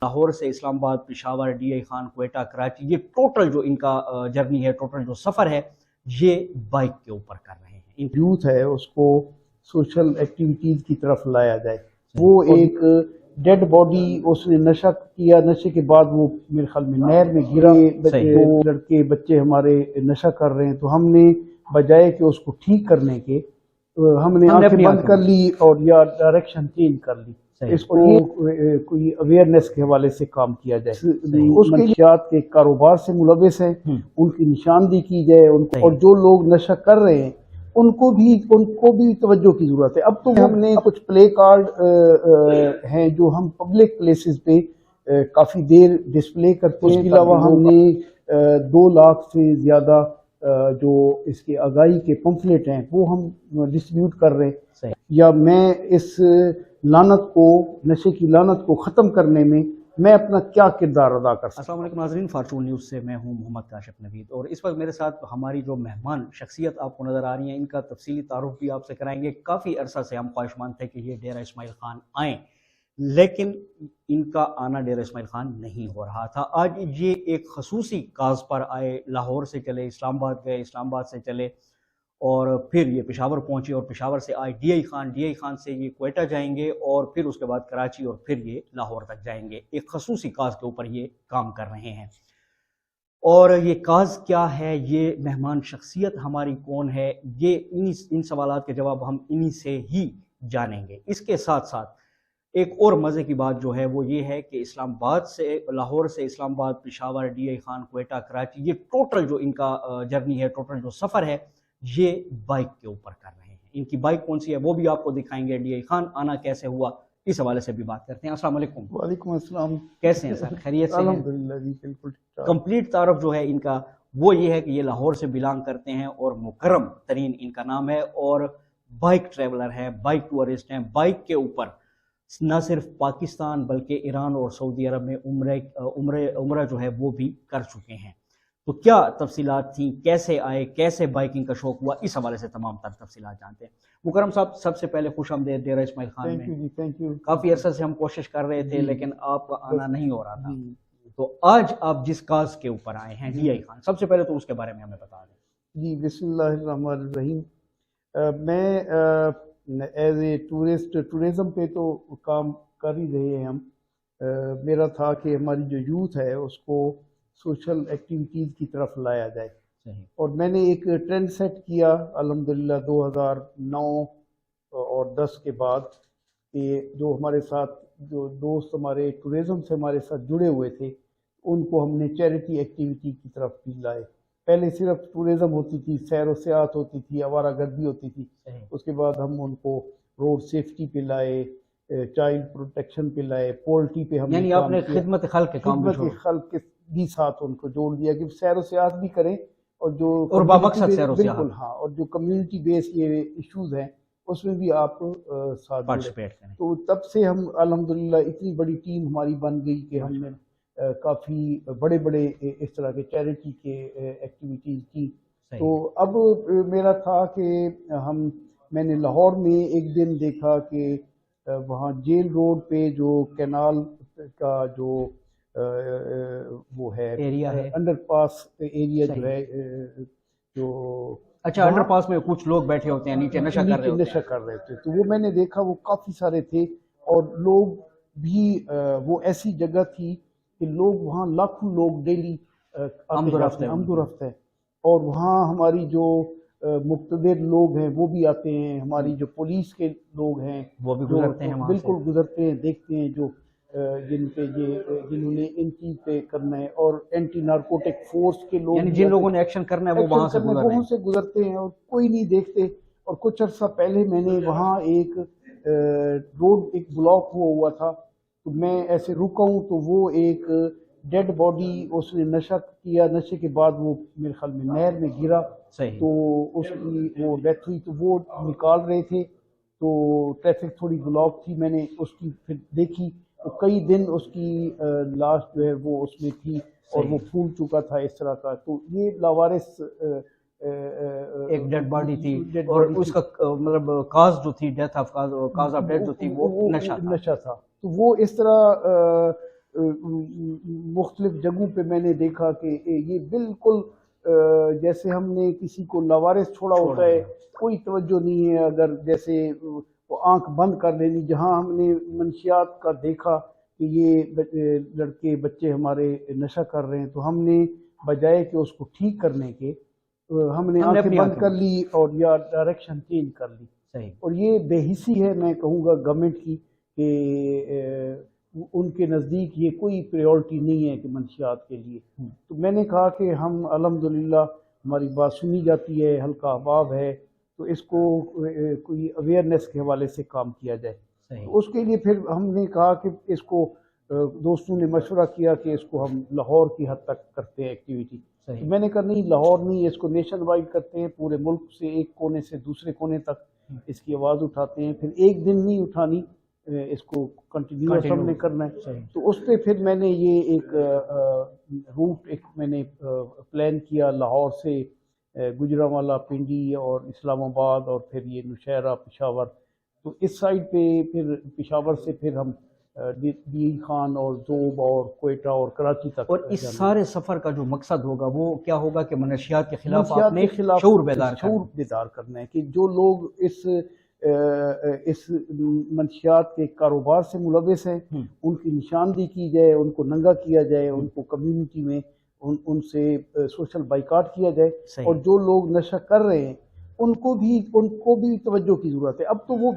لاہور سے اسلام آباد، Peshawar, D I Khan, Quetta, Karachi, یہ ٹوٹل جو ان کا جرنی ہے، ٹوٹل جو سفر ہے، یہ بائک کے اوپر کر رہے ہیں۔ یوتھ ہے اس کو سوشل ایکٹیویٹیز کی طرف لایا جائے۔ وہ ایک ڈیڈ باڈی، اس نے نشہ کیا، نشے کے بعد وہ میرے خیال میں نہر میں گرا، لڑکے بچے ہمارے نشہ کر رہے ہیں، تو ہم نے بجائے کہ اس کو ٹھیک کرنے کے ہم نے آنکھیں بند کر لی اور یا ڈائریکشن چینج کر لی۔ اس کو کوئی اویئرنیس کے حوالے سے کام کیا جائے، اس منشیات کے کاروبار سے ملوث ہیں ان کی نشاندہی کی جائے، اور جو لوگ نشہ کر رہے ہیں ان کو بھی توجہ کی ضرورت ہے۔ اب تو ہم نے کچھ پلے کارڈ ہیں جو ہم پبلک پلیسز پہ کافی دیر ڈسپلے کرتے ہیں۔ اس کے علاوہ ہم نے 2 لاکھ سے زیادہ جو اس کے آگاہی کے پمفلٹ ہیں وہ ہم ڈسٹریبیوٹ کر رہے ہیں۔ یا میں اس لعنت کو، نشے کی لعنت کو ختم کرنے میں اپنا کیا کردار ادا کر سکتا ہوں۔ السلام علیکم ناظرین، فارچون نیوز سے میں ہوں محمد کاشف نوید، اور اس وقت میرے ساتھ ہماری جو مہمان شخصیت آپ کو نظر آ رہی ہیں، ان کا تفصیلی تعارف بھی آپ سے کرائیں گے۔ کافی عرصہ سے ہم خواہشمند تھے کہ یہ ڈیرہ اسماعیل خان آئیں، لیکن ان کا آنا ڈیرہ اسماعیل خان نہیں ہو رہا تھا۔ آج یہ ایک خصوصی کاز پر آئے، لاہور سے چلے اسلام آباد گئے، اسلام آباد سے چلے اور پھر یہ پشاور پہنچے، اور پشاور سے آئے D I Khan, D I Khan سے یہ کوئٹہ جائیں گے، اور پھر اس کے بعد کراچی، اور پھر یہ لاہور تک جائیں گے۔ ایک خصوصی کاز کے اوپر یہ کام کر رہے ہیں، اور یہ کاز کیا ہے، یہ مہمان شخصیت ہماری کون ہے، یہ ان سوالات کے جواب ہم انہی سے ہی جانیں گے۔ اس کے ساتھ ساتھ ایک اور مزے کی بات جو ہے وہ یہ ہے کہ اسلام آباد سے، لاہور سے اسلام آباد، پشاور، ڈی آئی خان، کوئٹہ، کراچی، یہ ٹوٹل جو ان کا جرنی ہے، ٹوٹل جو سفر ہے، یہ بائک کے اوپر کر رہے ہیں۔ ان کی بائک کون سی ہے وہ بھی آپ کو دکھائیں گے، ڈی آئی خان آنا کیسے ہوا، اس حوالے سے بھی بات کرتے ہیں۔ السلام علیکم۔ وعلیکم السلام۔ کیسے ہیں سر، خیریت سے ہیں؟ الحمدللہ جی، بالکل۔ کمپلیٹ تعارف جو ہے ان کا وہ یہ ہے کہ یہ لاہور سے بلانگ کرتے ہیں، اور مکرم ترین ان کا نام ہے، اور بائک ٹریولر ہے، بائک ٹورسٹ ہیں۔ بائک کے اوپر نہ صرف پاکستان بلکہ ایران اور سعودی عرب میں عمرہ جو ہے وہ بھی کر چکے ہیں۔ تو کیا تفصیلات تھیں، کیسے آئے، کیسے بائکنگ کا شوق ہوا، اس حوالے سے تمام تر تفصیلات جانتے ہیں۔ مکرم صاحب، سب سے پہلے خوش آمدید ڈیرہ اسماعیل خان میں۔ کافی عرصے سے ہم کوشش کر رہے تھے لیکن آپ کا آنا نہیں ہو رہا تھا، تو آج آپ جس کاز کے اوپر آئے ہیں ڈی آئی خان، سب سے پہلے تو اس کے بارے میں ہمیں بتا دیں۔ جی، بسم اللہ الرحمن الرحیم۔ میں ایز اے ٹورسٹ، ٹورزم پہ تو کام کر ہی رہے ہیں ہم۔ میرا تھا کہ ہماری جو یوتھ ہے اس کو سوشل ایکٹیویٹیز کی طرف لایا جائے، اور میں نے ایک ٹرینڈ سیٹ کیا الحمدللہ 2009 اور 10 کے بعد، کہ جو ہمارے ساتھ جو دوست ہمارے ٹورزم سے ہمارے ساتھ جڑے ہوئے تھے ان کو ہم نے چیریٹی ایکٹیویٹی کی طرف بھی لائے۔ پہلے صرف ٹورزم ہوتی تھی، سیر و سیاحت ہوتی تھی، آوارہ گردی ہوتی تھی، اس کے بعد ہم ان کو روڈ سیفٹی پہ لائے، چائلڈ پروٹیکشن پہ لائے، پولٹری پہ ہم یعنی آپ نے خدمت خلق کے کام خدمت خلق کے بھی ساتھ ان کو جوڑ دیا کہ سیر و سیاحت بھی کریں، اور جو اور بامقصد سیر و سیاحت، بالکل ہاں، اور جو کمیونٹی بیس یہ ایشوز ہیں اس میں بھی آپ ساتھ پارٹیسپیٹ کریں۔ تو تب سے ہم الحمدللہ اتنی بڑی ٹیم ہماری بن گئی کہ ہم نے کافی بڑے بڑے اس طرح کے چیریٹی کے ایکٹیویٹیز کی۔ تو اب میرا تھا کہ میں نے لاہور میں ایک دن دیکھا کہ وہاں جیل روڈ پہ جو کینال کا جو وہ ہے ایریا ہے، انڈر پاس ایریا جو ہے، جو اچھا انڈر پاس میں کچھ لوگ بیٹھے ہوتے ہیں نیچے نشہ کر رہے تھے، تو وہ میں نے دیکھا وہ کافی سارے تھے، اور لوگ بھی وہ ایسی جگہ تھی کہ لوگ وہاں لاکھوں لوگ ڈیلی آمد و رفت ہے، اور وہاں ہماری جو مقتدر لوگ ہیں وہ بھی آتے ہیں، ہماری جو پولیس کے لوگ ہیں وہ بھی گزرتے ہیں، بالکل گزرتے ہیں، دیکھتے ہیں جو جنہوں نے ان چیز پہ کرنا ہے، اور اینٹی نارکوٹک فورس کے لوگ، یعنی جن لوگوں نے ایکشن کرنا ہے وہ وہاں سے گزرتے ہیں، اور کوئی نہیں دیکھتے۔ اور کچھ عرصہ پہلے میں نے وہاں ایک روڈ ایک بلاک ہوا تھا، تو میں ایسے رکا ہوں، تو وہ ایک ڈیڈ باڈی، اس نے نشہ کیا، نشے کے بعد وہ میرے خیال میں نہر میں گرا، تو اس کی وہ ڈیتھ ہوئی، تو وہ نکال رہے تھے، تو ٹریفک تھوڑی بلاک تھی، میں نے اس کی پھر دیکھی، تو کئی دن اس کی لاش جو ہے وہ اس میں تھی، اور وہ پھول چکا تھا اس طرح کا۔ تو یہ لاوارث ایک ڈیڈ باڈی تھی، اور اس کا مطلب کاز جو تھی death of cause of death جو تھی وہ نشہ تھا۔ تو وہ اس طرح مختلف جگہوں پہ میں نے دیکھا کہ یہ بالکل جیسے ہم نے کسی کو لاوارث چھوڑا ہوتا ہے، کوئی توجہ نہیں ہے، اگر جیسے وہ آنکھ بند کر لینی. جہاں ہم نے منشیات کا دیکھا کہ یہ لڑکے بچے ہمارے نشہ کر رہے ہیں، تو ہم نے بجائے کہ اس کو ٹھیک کرنے کے ہم نے آنکھیں بند کر لی اور یا ڈائریکشن چینج کر لی. اور یہ بے حسی ہے میں کہوں گا گورنمنٹ کی کہ ان کے نزدیک یہ کوئی پریورٹی نہیں ہے کہ منشیات کے لیے. تو میں نے کہا کہ ہم الحمدللہ ہماری بات سنی جاتی ہے، حلقہ احباب ہے، تو اس کو کوئی اویئرنیس کے حوالے سے کام کیا جائے. تو اس کے لیے پھر ہم نے کہا کہ اس کو دوستوں نے مشورہ کیا کہ اس کو ہم لاہور کی حد تک کرتے ہیں ایکٹیویٹی. میں نے کہا نہیں، لاہور نہیں، اس کو نیشن وائڈ کرتے ہیں، پورے ملک سے ایک کونے سے دوسرے کونے تک اس کی آواز اٹھاتے ہیں. پھر ایک دن نہیں اٹھانی، اس کو کنٹینیوس ہم نے کرنا ہے. تو اس پہ پھر میں نے یہ ایک روٹ میں نے پلان کیا، لاہور سے گجرانوالہ، پنڈی اور اسلام آباد اور پھر یہ نوشہرہ، پشاور. تو اس سائڈ پہ پھر پشاور سے پھر ہم دین خان اور ذوب اور کوئٹہ اور کراچی تک. اور اس سارے سفر کا جو مقصد ہوگا وہ کیا ہوگا کہ منشیات کے خلاف آپ نے شعور بیدار کرنا ہے کہ جو لوگ اس منشیات کے کاروبار سے ملوث ہیں ان کی نشاندہی کی جائے، ان کو ننگا کیا جائے، ان کو کمیونٹی میں ان سے سوشل بائیکاٹ کیا جائے. اور جو لوگ نشہ کر رہے ہیں ان کو بھی توجہ کی ضرورت ہے. اب تو وہ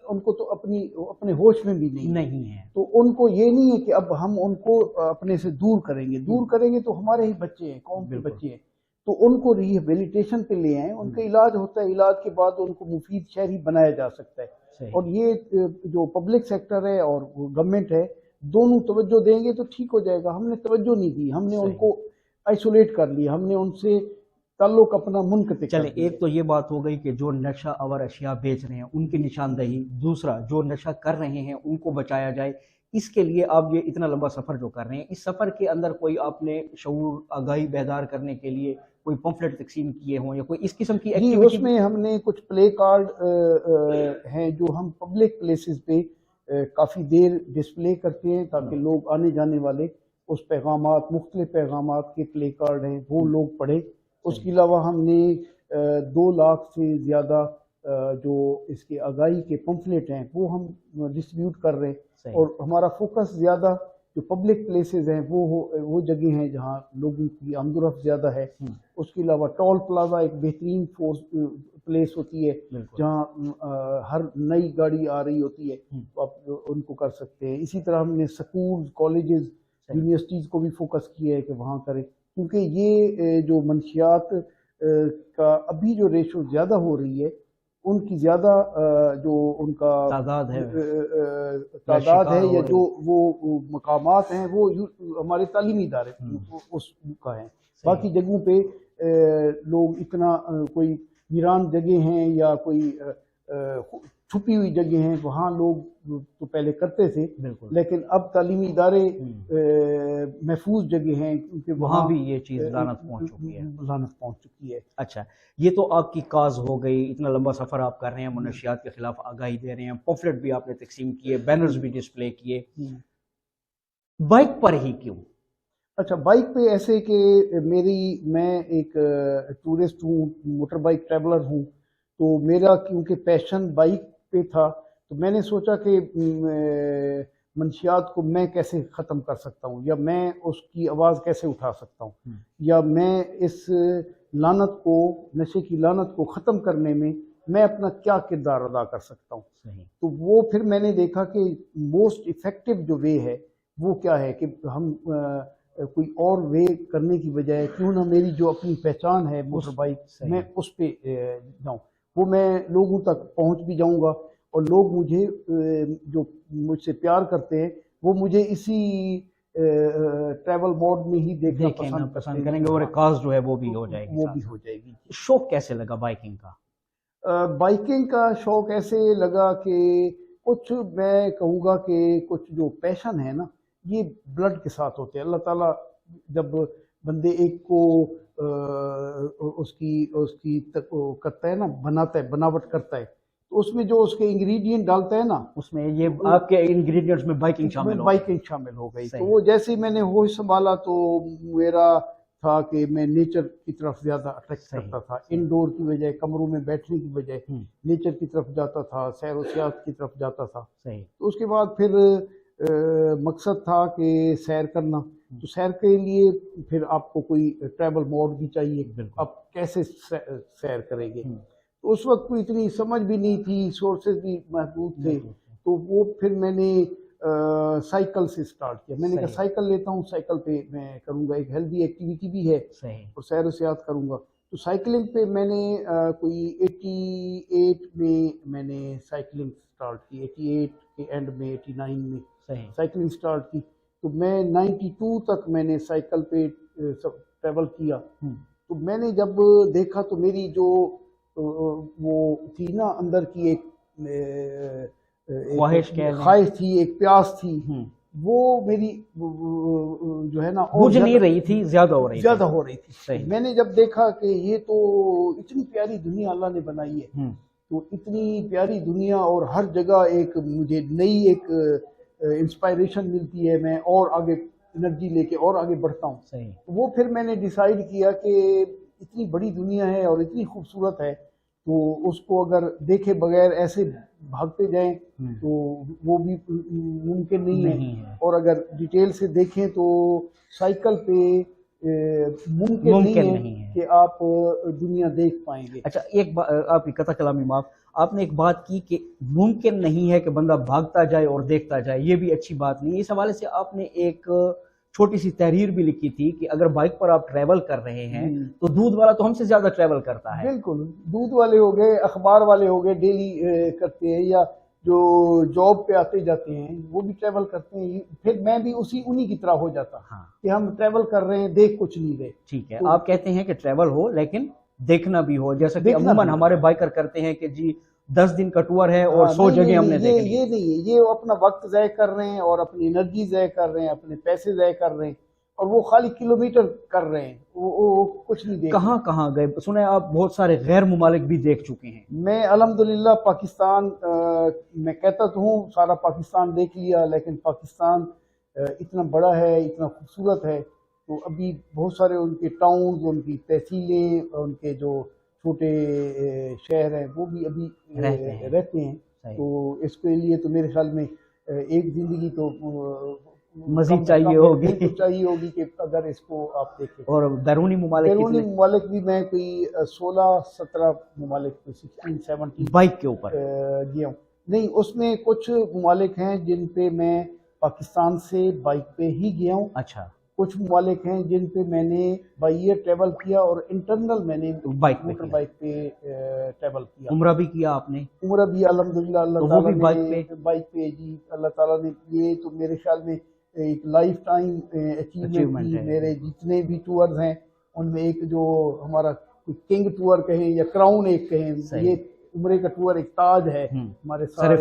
ان کو تو اپنے ہوش میں بھی نہیں ہے. تو ان کو یہ نہیں ہے کہ اب ہم ان کو اپنے سے دور کریں گے تو ہمارے ہی بچے ہیں، قوم کے بچے ہیں. تو ان کو ریہیبلیٹیشن پہ لے آئیں، ان کا علاج ہوتا ہے، علاج کے بعد ان کو مفید شہری بنایا جا سکتا ہے. اور یہ جو پبلک سیکٹر ہے اور گورنمنٹ ہے، دونوں توجہ دیں گے تو ٹھیک ہو جائے گا. ہم نے توجہ نہیں دی، ہم نے ان کو آئسولیٹ کر لیا، ہم نے ان سے تعلق اپنا منقطع. چلے، ایک تو یہ بات ہو گئی کہ جو نشہ آور اشیاء بیچ رہے ہیں ان کی نشاندہی، دوسرا جو نشہ کر رہے ہیں ان کو بچایا جائے. اس کے لیے آپ یہ اتنا لمبا سفر جو کر رہے ہیں، اس سفر کے اندر کوئی آپ نے شعور آگاہی بیدار کرنے کے لیے کوئی پمفلٹ تقسیم کیے ہوں یا کوئی اس قسم کی ایکٹیویٹی؟ اس میں ہم نے کچھ پلے کارڈ ہیں جو ہم پبلک پلیسز پہ کافی دیر ڈسپلے کرتے ہیں تاکہ لوگ آنے جانے والے اس پیغامات، مختلف پیغامات کے پلے کارڈ ہیں، وہ لوگ پڑھیں. اس کے علاوہ ہم نے 2 لاکھ سے زیادہ جو اس کے آگاہی کے پمفلٹ ہیں وہ ہم ڈسٹریبیوٹ کر رہے ہیں. اور ہمارا فوکس زیادہ جو پبلک پلیسز ہیں وہ جگہ ہیں جہاں لوگوں کی آمد و رفت زیادہ ہے. اس کے علاوہ ٹول پلازا ایک بہترین پلیس ہوتی ہے جہاں ہر نئی گاڑی آ رہی ہوتی ہے، آپ ان کو کر سکتے ہیں. اسی طرح ہم نے سکول، کالجز، یونیورسٹیز کو بھی فوکس کیا ہے کہ وہاں کریں، کیونکہ یہ جو منشیات کا ابھی جو ریشو زیادہ ہو رہی ہے، ان کی زیادہ جو ان کا تعداد ہے یا جو وہ مقامات ہیں وہ ہمارے تعلیمی ادارے اس کا ہیں. باقی جگہوں پہ لوگ اتنا کوئی ویران جگہ ہیں یا کوئی چھپی ہوئی جگہ ہیں، وہاں لوگ تو پہلے کرتے تھے، لیکن اب تعلیمی ادارے محفوظ جگہ ہیں کیونکہ وہاں بھی یہ چیز لعنت پہنچ چکی ہے. اچھا، یہ تو آپ کی کاز ہو گئی. اتنا لمبا سفر آپ کر رہے ہیں، منشیات کے خلاف آگاہی دے رہے ہیں، پمفلٹ بھی آپ نے تقسیم کیے، بینرز بھی ڈسپلے کیے. بائک پر ہی کیوں؟ اچھا، بائک پہ ایسے کہ میں ایک ٹورسٹ ہوں، موٹر بائک ٹریولر ہوں، تو میرا کیونکہ پیشن بائک پہ تھا تو میں نے سوچا کہ منشیات کو میں کیسے ختم کر سکتا ہوں، یا میں اس کی آواز کیسے اٹھا سکتا ہوں، یا میں اس لعنت کو، نشے کی لعنت کو ختم کرنے میں اپنا کیا کردار ادا کر سکتا ہوں. تو وہ پھر میں نے دیکھا کہ موسٹ ایفیکٹو جو وے ہے وہ کیا ہے کہ ہم کوئی اور وے کرنے کی بجائے کیوں نہ میری جو اپنی پہچان ہے موٹر بائک، میں اس پہ جاؤں، وہ میں لوگوں تک پہنچ بھی جاؤں گا، اور لوگ مجھے جو مجھ سے پیار کرتے ہیں وہ مجھے اسی ٹریول موڈ میں ہی دیکھنا پسند کریں گے، اور کاز جو ہے وہ بھی ہو جائے گی. شوق کیسے لگا بائکنگ کا؟ بائکنگ کا شوق ایسے لگا کہ کچھ میں کہوں گا کہ کچھ جو پیشن ہے نا یہ بلڈ کے ساتھ ہوتے ہیں. اللہ تعالیٰ جب بندے ایک کو اس کی کرتا ہے نا، بناتا ہے، بناوٹ کرتا ہے، تو اس میں جو اس کے انگریڈینٹ ڈالتا ہے نا، اس میں یہ آپ کے انگریڈینٹس میں بائکنگ شامل ہو بائکنگ شامل ہو گئی. تو وہ جیسے ہی میں نے ہوش سنبھالا تو میرا تھا کہ میں نیچر کی طرف زیادہ اٹریکٹ کرتا تھا، انڈور کی بجائے کمروں میں بیٹھنے کی بجائے نیچر کی طرف جاتا تھا، سیر و سیاحت کی طرف جاتا تھا. تو اس کے بعد پھر مقصد تھا کہ سیر کرنا. تو سیر کے لیے پھر آپ کو کوئی ٹریول موڈ بھی چاہیے، آپ کیسے سیر کریں گے. تو اس وقت کوئی اتنی سمجھ بھی نہیں تھی، سورسز بھی محدود تھے. تو وہ پھر میں نے سائیکل سے سٹارٹ کیا. میں نے کہا سائیکل لیتا ہوں، سائیکل پہ میں کروں گا، ایک ہیلدی ایکٹیویٹی بھی ہے اور سیر و سیاحت کروں گا. تو سائیکلنگ پہ میں نے کوئی 88 میں نے سائیکلنگ سٹارٹ کی، 88 کے اینڈ میں 89 میں سائیکلنگ سٹارٹ کی. تو میں 92 تک میں نے سائیکل پہ ٹریول کیا. تو میں نے جب دیکھا تو میری جو وہ تھی نا اندر کی ایک خواہش تھی، ایک پیاس تھی، وہ میری جو ہے نا بجھ نہیں رہی تھی، زیادہ ہو رہی تھی. میں نے جب دیکھا کہ یہ تو اتنی پیاری دنیا اللہ نے بنائی ہے، تو اتنی پیاری دنیا اور ہر جگہ ایک مجھے نئی ایک انسپائریشن ملتی ہے، میں اور آگے انرجی لے کے اور آگے بڑھتا ہوں. وہ پھر میں نے ڈیسائیڈ کیا کہ اتنی بڑی دنیا ہے اور اتنی خوبصورت ہے، تو اس کو اگر دیکھے بغیر ایسے بھاگتے جائیں تو وہ بھی ممکن نہیں ہے. اور اگر ڈیٹیل سے دیکھیں تو سائیکل پہ ممکن نہیں ہے کہ آپ دنیا دیکھ پائیں گے. اچھا، ایک آپ کی قطع کلامی معاف، آپ نے ایک بات کی کہ ممکن نہیں ہے کہ بندہ بھاگتا جائے اور دیکھتا جائے، یہ بھی اچھی بات نہیں ہے. اس حوالے سے آپ نے ایک چھوٹی سی تحریر بھی لکھی تھی کہ اگر بائک پر آپ ٹریول کر رہے ہیں تو دودھ والا تو ہم سے زیادہ ٹریول کرتا ہے. بالکل، دودھ والے ہو گئے، اخبار والے ہو گئے، ڈیلی کرتے ہیں، یا جو جاب پہ آتے جاتے ہیں وہ بھی ٹریول کرتے ہیں. پھر میں بھی انہی کی طرح ہو جاتا کہ ہم ٹریول کر رہے ہیں، دیکھ کچھ نہیں رہے. ٹھیک ہے، آپ کہتے ہیں کہ ٹریول ہو لیکن دیکھنا بھی ہو، جیسا کہ عموماً ہمارے بائکر کرتے ہیں کہ جی 10 دن کا ٹور ہے اور 100 جگہ ہم نے دیکھنی. یہ نہیں ہے، یہ اپنا وقت ضائع کر رہے ہیں اور اپنی انرجی ضائع کر رہے ہیں، اپنے پیسے ضائع کر رہے ہیں، اور وہ خالی کلومیٹر کر رہے ہیں، وہ کچھ نہیں دیکھ. کہاں گئے؟ سنیں آپ بہت سارے غیر ممالک بھی دیکھ چکے ہیں. میں الحمدللہ پاکستان، میں کہتا تو ہوں سارا پاکستان دیکھ لیا، لیکن پاکستان اتنا بڑا ہے، اتنا خوبصورت ہے، تو ابھی بہت سارے ان کے ٹاؤنز، ان کی تحصیلیں، ان کے جو چھوٹے شہر ہیں وہ بھی ابھی رہتے ہیں. تو اس کے لیے تو میرے خیال میں ایک زندگی تو مزید چاہیے ہوگی کہ اگر اس کو آپ دیکھیں. اور بیرونی ممالک بھی میں کوئی 16-17 ممالک 16-17 بائک کے اوپر گیا ہوں. نہیں، اس میں کچھ ممالک ہیں جن پہ میں پاکستان سے بائک پہ ہی گیا ہوں. اچھا. کچھ ممالک ہیں جن پہ میں نے بائی ایئر ٹریول کیا اور انٹرنل میں نے موٹر بائک پہ ٹریول کیا. عمرہ بھی کیا آپ نے؟ عمرہ بھی الحمدللہ اللہ تعالیٰ نے بائک پہ جی اللہ تعالیٰ نے. یہ تو میرے خیال میں ایک لائف ٹائم اچیومنٹ تھی. میرے جتنے بھی ٹورز ہیں ان میں ایک جو ہمارا کنگ ٹور کہیں یا کراؤن ایک کہیں، یہ عمرے کا ٹور ایک تاج ہے ہمارے سارے،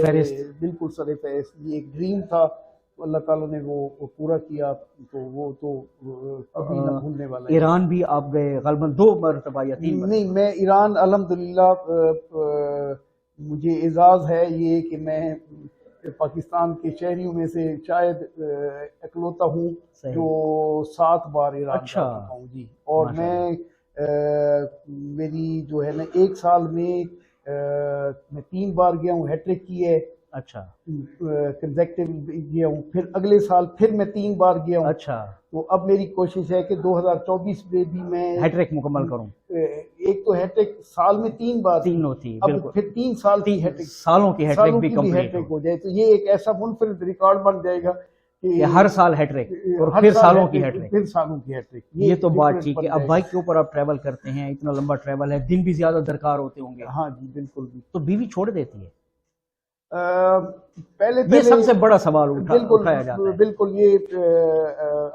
بالکل سر فہرست. یہ ایک ڈریم تھا، تو اللہ تعالیٰ نے وہ پورا کیا، تو وہ تو کبھی نہ بھولنے والا ہے. ایران بھی آپ گئے غالباً 2 مرتبہ یا 3 مرتبہ؟ نہیں، میں ایران الحمدللہ مجھے اعزاز ہے یہ کہ میں پاکستان کے شہریوں میں سے شاید اکلوتا ہوں جو 7 بار ایران جا چکا ہوں. جی. اور میں میری جو ہے نا 1 سال میں 3 بار گیا ہوں، ہیٹرک کی ہے. اچھا. کنزیکٹیو گیا ہوں، پھر اگلے سال پھر میں 3 بار گیا ہوں. اچھا. تو اب میری کوشش ہے کہ 2024 میں بھی میں ہیٹرک مکمل کروں. ایک تو ہیٹرک سال میں 3 بار تین ہوتی، اب پھر 3 سال کی ہیٹرک، سالوں کی ہیٹرک بھی کمپلیٹ ہو جائے تو یہ ایک ایسا منفرد ریکارڈ بن جائے گا کہ ہر سال ہیٹرک اور پھر سالوں کی ہیٹرک. یہ تو بات ٹھیک ہے. اب بائک کے اوپر آپ ٹریول کرتے ہیں، اتنا لمبا ٹریول ہے، دن بھی زیادہ درکار ہوتے ہوں گے. ہاں جی بالکل. تو بیوی چھوڑ دیتی ہے؟ پہلے یہ سب سے بڑا سوال اٹھایا جاتا ہے. بالکل، یہ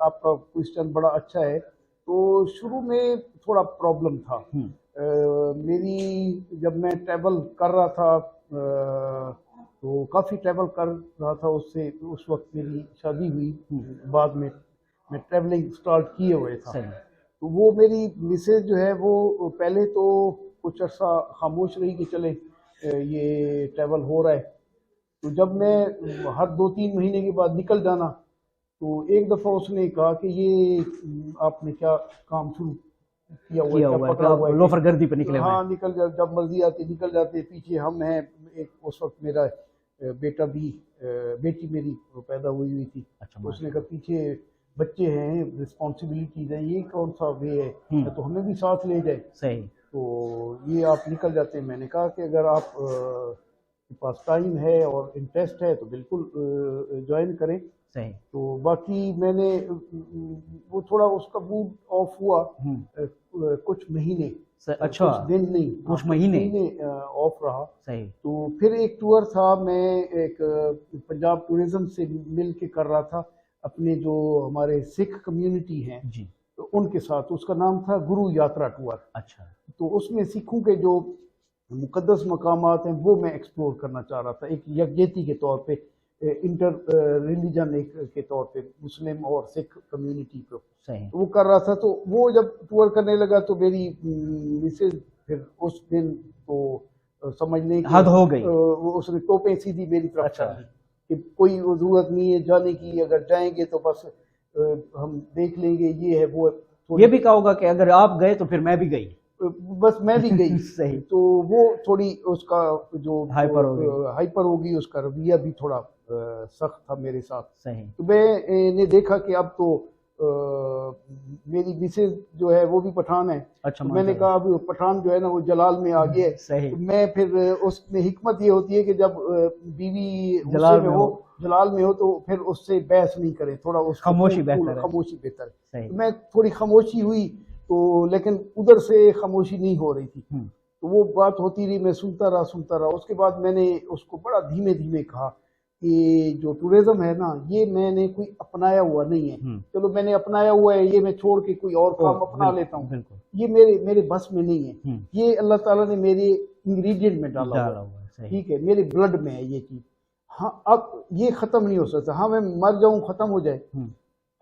آپ کا کوشچن بڑا اچھا ہے. تو شروع میں تھوڑا پرابلم تھا میری، جب میں ٹریول کر رہا تھا تو کافی ٹریول کر رہا تھا. اس وقت میری شادی ہوئی، بعد میں ٹریولنگ سٹارٹ کیے ہوئے تھا. تو وہ میری مسز جو ہے وہ پہلے تو کچھ عرصہ خاموش رہی کہ چلے یہ ٹریول ہو رہا ہے. تو جب میں ہر 2-3 مہینے کے بعد نکل جانا تو ایک دفعہ اس نے کہا کہ یہ آپ نے کیا کام شروع کیا ہوا ہے, کیا پکڑا ہوا ہے, لوفر گردی پہ نکلے ہوئے ہیں. ہاں نکل جا, جب مرضی آتے نکل جاتے, پیچھے ہم ہیں. ایک اس وقت میرا بیٹا بھی, بیٹی میری پیدا ہوئی تھی. اس نے کہا پیچھے بچے ہیں, رسپانسبلٹیز ہیں, یہ کون سا وے ہے, تو ہمیں بھی ساتھ لے جائے. صحیح. تو یہ آپ نکل جاتے ہیں. میں نے کہا کہ اگر آپ کے پاس ٹائم ہے اور انٹرسٹ ہے تو بالکل جوائن کریں. صحیح. تو باقی میں نے وہ تھوڑا اس کا موڈ آف ہوا کچھ مہینے, اچھا کچھ دن نہیں, کچھ مہینے آف رہا. صحیح. تو پھر ایک ٹور تھا, میں ایک پنجاب ٹورزم سے مل کے کر رہا تھا اپنے جو ہمارے سکھ کمیونٹی ہیں جی ان کے ساتھ. اس کا نام تھا گرو یاترا ٹور. اچھا. تو اس میں سکھوں کے جو مقدس مقامات ہیں وہ میں ایکسپلور کرنا چاہ رہا تھا, ایک یکجہتی کے طور پہ, انٹر ریلیجن ایک کے طور پہ, مسلم اور سکھ کمیونٹی کو. صحیح. وہ کر رہا تھا. تو وہ جب ٹور کرنے لگا تو میری مسز پھر اس دن تو سمجھنے حد ہو گئی, اس نے ٹوپیں سیدھی میری طرف کر دی کہ کوئی ضرورت نہیں ہے جانے کی, اگر جائیں گے تو بس ہم دیکھ لیں گے, یہ ہے وہ. یہ بھی کہا ہوگا کہ اگر آپ گئے تو پھر میں بھی گئی, بس میں بھی گئی. صحیح. تو وہ تھوڑی اس کا جو ہائپر ہوگی, اس کا رویہ بھی تھوڑا سخت تھا میرے ساتھ. صحیح. تو میں نے دیکھا کہ اب تو میری مسز جو ہے وہ بھی پٹھان ہے. اچھا. میں نے کہا اب پٹھان جو ہے نا وہ جلال میں آ گیا ہے. صحیح. میں پھر اس میں حکمت یہ ہوتی ہے کہ جب بیوی جلال میں ہو تو پھر اس سے بحث نہیں کرے, تھوڑا اس خاموشی بہتر ہے. میں تھوڑی خاموشی ہوئی تو, لیکن ادھر سے خاموشی نہیں ہو رہی تھی. تو وہ بات ہوتی رہی, میں سنتا رہا. اس کے بعد میں نے اس کو بڑا دھیمے دھیمے کہا کہ جو ٹورزم ہے نا یہ میں نے کوئی اپنایا ہوا نہیں ہے. چلو میں نے اپنایا ہوا ہے, یہ میں چھوڑ کے کوئی اور کام اپنا لیتا ہوں, یہ میرے بس میں نہیں ہے. یہ اللہ تعالیٰ نے میرے انگریڈینٹ میں ڈالا ہوا ہے, ٹھیک ہے, میرے بلڈ میں ہے یہ چیز. ہاں اب یہ ختم نہیں ہو سکتا. ہاں میں مر جاؤں ختم ہو جائے,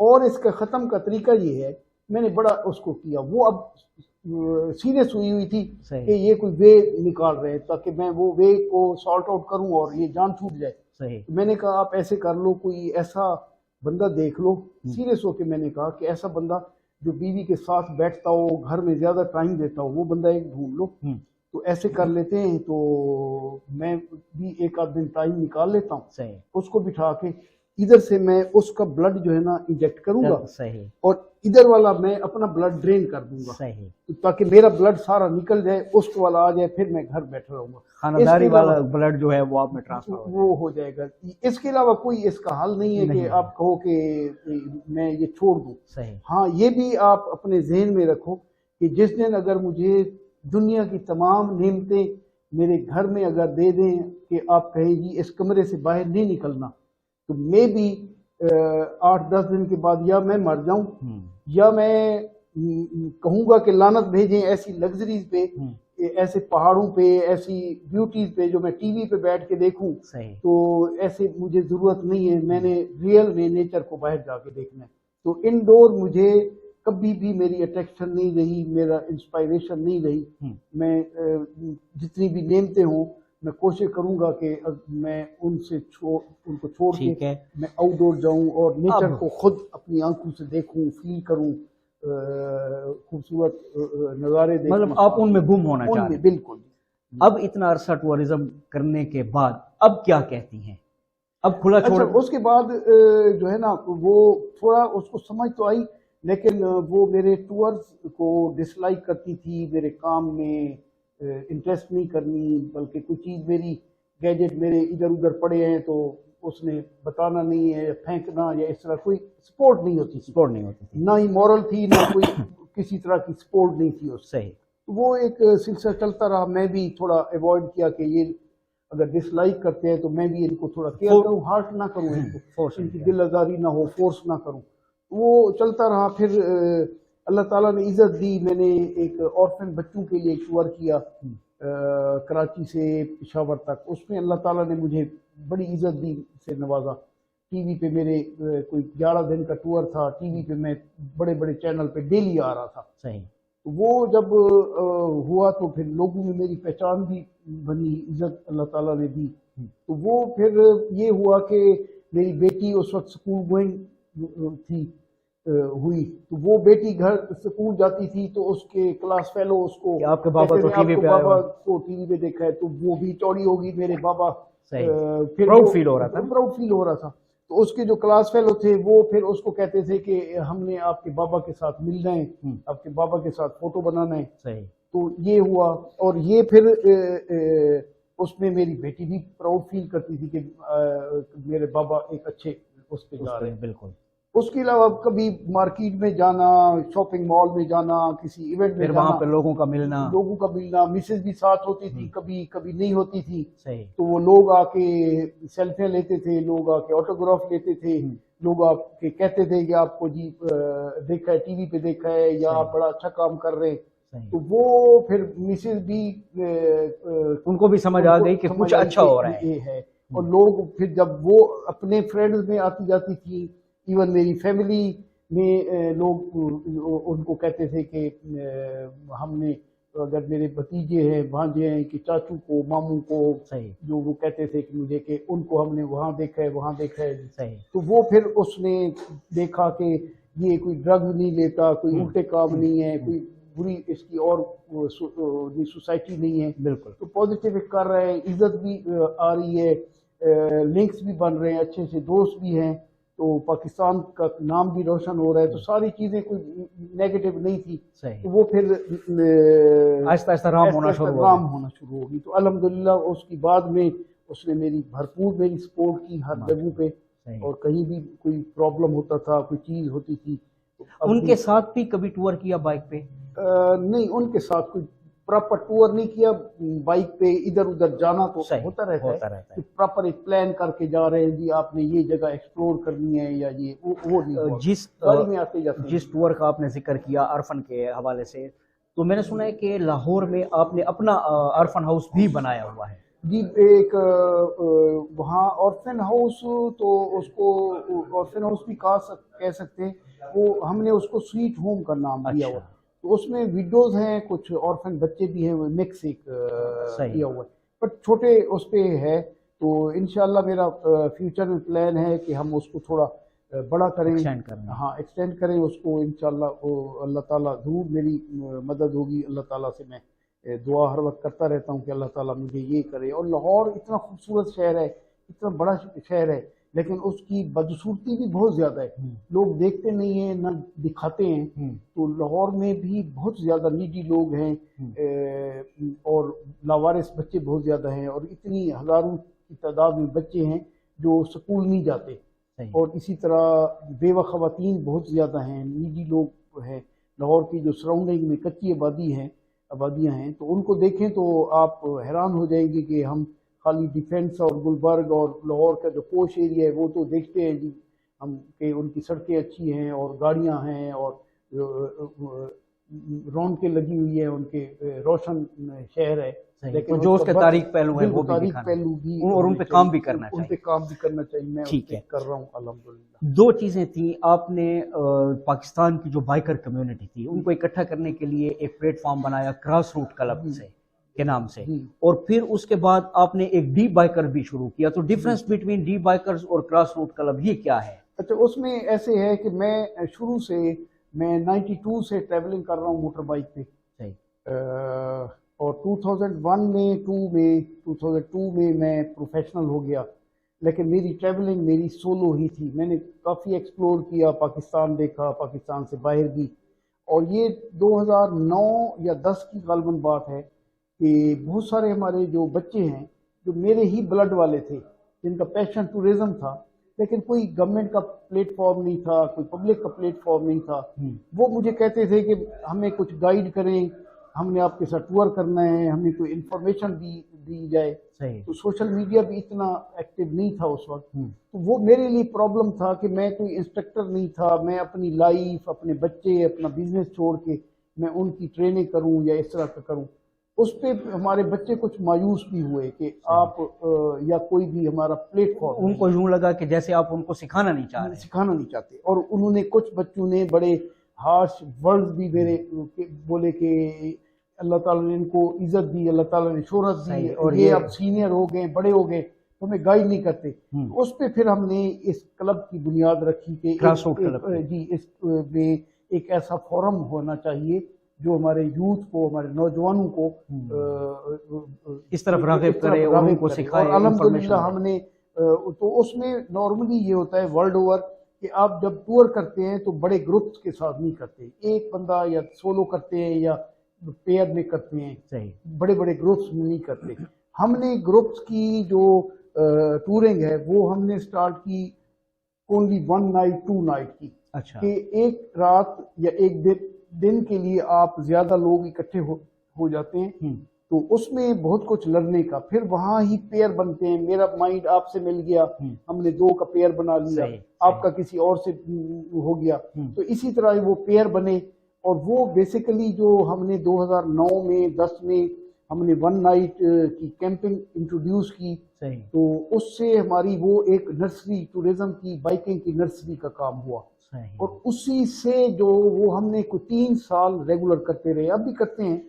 اور اس کا ختم کا طریقہ یہ ہے. میں نے بڑا اس کو کیا. وہ اب سیریس ہوئی تھی کہ یہ کوئی وے نکال رہے تاکہ میں وہ وے کو سارٹ آؤٹ کروں اور یہ جان چھوٹ جائے. صحیح. میں نے کہا آپ ایسے کر لو, کوئی ایسا بندہ دیکھ لو. سیریس ہو کے میں نے کہا کہ ایسا بندہ جو بیوی کے ساتھ بیٹھتا ہو, گھر میں زیادہ ٹائم دیتا ہو, وہ بندہ ایک ڈھونڈ لو. تو ایسے کر لیتے ہیں. تو میں بھی ایک آدھ دن ٹائم نکال لیتا ہوں. صحیح. اس کو بٹھا کے ادھر سے میں اس کا بلڈ جو ہے نا انجیکٹ کروں گا. صحیح. اور ادھر والا میں اپنا بلڈ ڈرین کر دوں گا. صحیح. تاکہ میرا بلڈ سارا نکل جائے, اس کو والا آ جائے, پھر میں گھر بیٹھا رہوں گا. خانداری والا بلڈ جو ہے وہ آپ میں ٹرانسفر وہ ہو جائے گا. اس کے علاوہ کوئی اس کا حل نہیں ہے کہ آپ کہو کہ میں یہ چھوڑ دوں. صحیح. ہاں یہ بھی آپ اپنے ذہن میں رکھو کہ جس دن اگر مجھے دنیا کی تمام نعمتیں میرے گھر میں اگر دے دیں کہ آپ کہیں جی اس کمرے سے باہر نہیں نکلنا, تو میں بھی 8-10 دن کے بعد یا میں مر جاؤں, یا میں کہوں گا کہ لعنت بھیجیں ایسی لگژریز پہ, ایسے پہاڑوں پہ, ایسی بیوٹیز پہ جو میں ٹی وی پہ بیٹھ کے دیکھوں. تو ایسے مجھے ضرورت نہیں ہے. میں نے ریئل میں نیچر کو باہر جا کے دیکھنا ہے. تو انڈور مجھے کبھی بھی میری اٹریکشن نہیں رہی, میرا انسپائریشن نہیں رہی. میں جتنی بھی نعمتیں ہوں میں کوشش کروں گا کہ میں ان کو چھوڑ کے میں آؤٹ ڈور جاؤں اور نیچر کو خود اپنی آنکھوں سے دیکھوں, فیل کروں, خوبصورت نظارے دیکھوں. مطلب آپ ان میں گم ہونا چاہ رہے ہیں. بالکل. اب اتنا عرصہ ٹورزم کرنے کے بعد اب کیا کہتی ہیں؟ اب کھلا چھوڑ. اس کے بعد جو ہے نا وہ تھوڑا اس کو سمجھ تو آئی, لیکن وہ میرے ٹورز کو ڈس لائک کرتی تھی, میرے کام میں انٹرسٹ نہیں کرنی, بلکہ کوئی چیز میری گیجٹ میرے ادھر ادھر پڑے ہیں تو اس نے بتانا نہیں ہے, پھینکنا یا اس طرح کوئی سپورٹ نہیں ہوتی تھی. نہ ہی مورل تھی, نہ کوئی کسی طرح کی سپورٹ نہیں تھی اس سے. وہ ایک سلسلہ چلتا رہا. میں بھی تھوڑا ایوائڈ کیا کہ یہ اگر ڈس لائک کرتے ہیں تو میں بھی ان کو تھوڑا کیئر کروں, ہارٹ نہ کروں, ان کی دل آزاری نہ ہو, فورس نہ کروں. وہ چلتا رہا. پھر اللہ تعالیٰ نے عزت دی. میں نے ایک اورفن بچوں کے لیے ایک ٹور کیا کراچی سے پشاور تک. اس میں اللہ تعالیٰ نے مجھے بڑی عزت دی, سے نوازا. ٹی وی پہ میرے کوئی 11 دن کا ٹور تھا. ٹی وی پہ میں بڑے بڑے چینل پہ ڈیلی آ رہا تھا. وہ جب ہوا تو پھر لوگوں میں میری پہچان بھی بنی، عزت اللہ تعالیٰ نے دی. تو وہ پھر یہ ہوا کہ میری بیٹی اس وقت اسکول گوئنگ تھی ہوئی، تو وہ بیٹی گھر اسکول جاتی تھی تو اس کے کلاس فیلو اس کو آپ کے بابا تو ٹی وی پہ بابا کو ٹی وی پہ دیکھا ہے، تو وہ بھی چوڑی ہوگی میرے بابا. پراؤڈ فیل ہو رہا تھا، پراؤڈ فیل ہو رہا تھا. تو اس کے جو کلاس فیلو تھے وہ پھر اس کو کہتے تھے کہ ہم نے آپ کے بابا کے ساتھ ملنا ہے، آپ کے بابا کے ساتھ فوٹو بنانا ہے. صحیح. تو یہ ہوا، اور یہ پھر اس میں میری بیٹی بھی پراؤڈ فیل کرتی تھی کہ میرے بابا ایک اچھے اس پہ جا رہے ہیں. بالکل. اس کے علاوہ کبھی مارکیٹ میں جانا، شاپنگ مال میں جانا، کسی ایونٹ میں جانا، وہاں پہ لوگوں کا ملنا، مسز بھی ساتھ ہوتی تھی، کبھی کبھی نہیں ہوتی تھی. صحیح. تو وہ لوگ آ کے سیلفیاں لیتے تھے، لوگ آ کے آٹوگراف لیتے تھے، لوگ آپ کے کہتے تھے کہ آپ کو جی دیکھا ہے ٹی وی پہ دیکھا ہے، یا آپ بڑا اچھا کام کر رہے ہیں. تو وہ پھر مسز بھی ان کو بھی سمجھ آ گئی کہ کچھ اچھا ہو رہا ہے. اور لوگ پھر جب وہ اپنے فرینڈز میں آتی جاتی تھی، ایون میری فیملی میں لوگ ان کو کہتے تھے کہ ہم نے اگر میرے بھتیجے ہیں، بھانجے ہیں، کہ چاچو کو، ماموں کو، جو وہ کہتے تھے کہ مجھے کہ ان کو ہم نے وہاں دیکھا ہے، وہاں دیکھا ہے. تو وہ پھر اس نے دیکھا کہ یہ کوئی ڈرگ نہیں لیتا، کوئی الٹے کام نہیں ہے، کوئی بری اس کی اور سوسائٹی نہیں ہے. بالکل. تو پازیٹیو کر رہے ہیں، عزت بھی آ رہی ہے، لنکس بھی بن رہے ہیں، اچھے سے دوست بھی ہیں، تو پاکستان کا نام بھی روشن ہو رہا ہے. تو ساری چیزیں کوئی نیگیٹو نہیں تھی. تو وہ پھر آہستہ آہستہ رام ہونا شروع ہوگی. تو الحمدللہ اس کی بعد میں اس نے میری بھرپور میری سپورٹ کی ہر جگہ پہ، اور کہیں بھی کوئی پرابلم ہوتا تھا، کوئی چیز ہوتی تھی. ان کے ساتھ بھی کبھی ٹور کیا بائک پہ؟ نہیں، ان کے ساتھ کوئی پراپر ٹور نہیں کیا. بائک پہ ادھر ادھر جانا تو ہوتا رہتا ہے، پراپر ایک پلان کر کے جا رہے ہیں جی آپ نے یہ جگہ ایکسپلور کرنی ہے، یا یہ وہ نہیں. جس ٹور کا آپ نے ذکر کیا عرفن کے حوالے سے، تو میں نے سنا ہے کہ لاہور میں آپ نے اپنا عرفن ہاؤس بھی بنایا ہوا ہے. جی، ایک وہاں آرفن ہاؤس، تو اس کو آرفن ہاؤس بھی کہہ سکتے ہیں. وہ ہم نے اس کو سویٹ ہوم کا نام دیا ہوا. تو اس میں ویڈیوز ہیں، کچھ آرفن بچے بھی ہیں، وہ مکس ایک کیا ہوا ہے، بٹ چھوٹے اس پہ ہے. تو انشاءاللہ میرا فیوچر میں پلان ہے کہ ہم اس کو تھوڑا بڑا کریں، ایکسٹینڈ کریں اس کو. انشاءاللہ اللہ تعالیٰ ضرور میری مدد ہوگی. اللہ تعالیٰ سے میں دعا ہر وقت کرتا رہتا ہوں کہ اللہ تعالیٰ مجھے یہ کرے. اور لاہور اتنا خوبصورت شہر ہے، اتنا بڑا شہر ہے، لیکن اس کی بدصورتی بھی بہت زیادہ ہے. لوگ دیکھتے نہیں ہیں، نہ دکھاتے ہیں. تو لاہور میں بھی بہت زیادہ نیڈی لوگ ہیں، اور لاوارث بچے بہت زیادہ ہیں، اور اتنی ہزاروں کی تعداد میں بچے ہیں جو سکول نہیں جاتے. اور اسی طرح بیوہ خواتین بہت زیادہ ہیں، نیڈی لوگ ہیں. لاہور کی جو سراؤنڈنگ میں کچی آبادیاں ہیں، تو ان کو دیکھیں تو آپ حیران ہو جائیں گے کہ ہم خالی ڈیفینس اور گلبرگ اور لاہور کا جو پوش ایریا ہے وہ تو دیکھتے ہیں جی ہم کہ ان کی سڑکیں اچھی ہیں اور گاڑیاں ہیں اور رونقیں لگی ہوئی ہیں، ان کے روشن شہر ہے. لیکن جو اس کے تاریخ پہلو ہیں وہ بھی اور ان پہ کام بھی کرنا چاہیے. ان پہ کام بھی کرنا چاہیے. میں کر رہا ہوں الحمدللہ. دو چیزیں تھیں، آپ نے پاکستان کی جو بائکر کمیونٹی تھی ان کو اکٹھا کرنے کے لیے ایک پلیٹ فارم بنایا کراس روٹ کلب کے نام سے، اور پھر اس کے بعد آپ نے ایک ڈی بائکر بھی شروع کیا. تو ڈیفرنس بٹوین ڈی بائکرز اور کراس روٹ کلب یہ کیا ہے؟ اچھا، اس میں ایسے ہے کہ میں شروع سے 92 سے ٹریولنگ کر رہا ہوں موٹر بائک پہ. اور 2002 میں میں پروفیشنل ہو گیا. لیکن میری ٹریولنگ میری سولو ہی تھی. میں نے کافی ایکسپلور کیا، پاکستان دیکھا، پاکستان سے باہر بھی. اور یہ 2009 یا 10 کی غالباً بات ہے کہ بہت سارے ہمارے جو بچے ہیں جو میرے ہی بلڈ والے تھے، جن کا پیشن ٹورزم تھا، لیکن کوئی گورنمنٹ کا پلیٹ فارم نہیں تھا، کوئی پبلک کا پلیٹ فارم نہیں تھا. وہ مجھے کہتے تھے کہ ہمیں کچھ گائیڈ کریں، ہم نے آپ کے ساتھ ٹور کرنا ہے، ہمیں کوئی انفارمیشن دی جائے. تو سوشل میڈیا بھی اتنا ایکٹیو نہیں تھا اس وقت. تو وہ میرے لیے پرابلم تھا کہ میں کوئی انسٹرکٹر نہیں تھا. میں اپنی لائف، اپنے بچے، اپنا بزنس چھوڑ کے میں ان کی ٹریننگ کروں یا اس طرح کا کروں. اس پہ ہمارے بچے کچھ مایوس بھی ہوئے کہ آپ یا کوئی بھی ہمارا پلیٹ فارم. ان کو یوں لگا کہ جیسے آپ ان کو سکھانا نہیں چاہتے. اور انہوں نے کچھ بچوں نے بڑے ہارش ورڈز بھی میرے بولے کہ اللہ تعالیٰ نے ان کو عزت دی، اللہ تعالیٰ نے شہرت دی، اور یہ اب سینئر ہو گئے، بڑے ہو گئے، تو ہمیں گائیڈ نہیں کرتے۔ اس پہ پھر ہم نے اس کلب کی بنیاد رکھی کہ جی اس میں ایک ایسا فورم ہونا چاہیے جو ہمارے یوتھ کو، ہمارے نوجوانوں کو اس طرف راغب کرے اور ان کو سکھائے۔ اور الحمدللہ ہم نے تو اس میں نارملی یہ ہوتا ہے ورلڈ اوور کہ آپ جب ٹور کرتے ہیں تو بڑے گروپس کے ساتھ نہیں کرتے، ایک بندہ یا سولو کرتے ہیں یا پیئر میں کرتے ہیں، بڑے بڑے گروپس میں نہیں کرتے۔ ہم نے گروپس کی جو ٹورنگ ہے وہ ہم نے سٹارٹ کی اونلی 1 نائٹ 2 نائٹ کی، کہ ایک رات یا ایک دن کے لیے آپ زیادہ لوگ اکٹھے ہو جاتے ہیں، تو اس میں بہت کچھ لڑنے کا، پھر وہاں ہی پیئر بنتے ہیں۔ میرا مائنڈ آپ سے مل گیا، ہم نے 2 کا پیئر بنا لیا، آپ کا کسی اور سے ہو گیا، تو اسی طرح وہ پیئر بنے۔ اور وہ بیسیکلی جو ہم نے 2009 میں 10 میں ہم نے 1 نائٹ کی کیمپنگ انٹروڈیوس کی، تو اس سے ہماری وہ ایک نرسری ٹورزم کی، بائکنگ کی نرسری کا کام ہوا، اور اسی سے جو وہ ہم نے کوئی 3 سال ریگولر کرتے رہے، اب بھی کرتے ہیں۔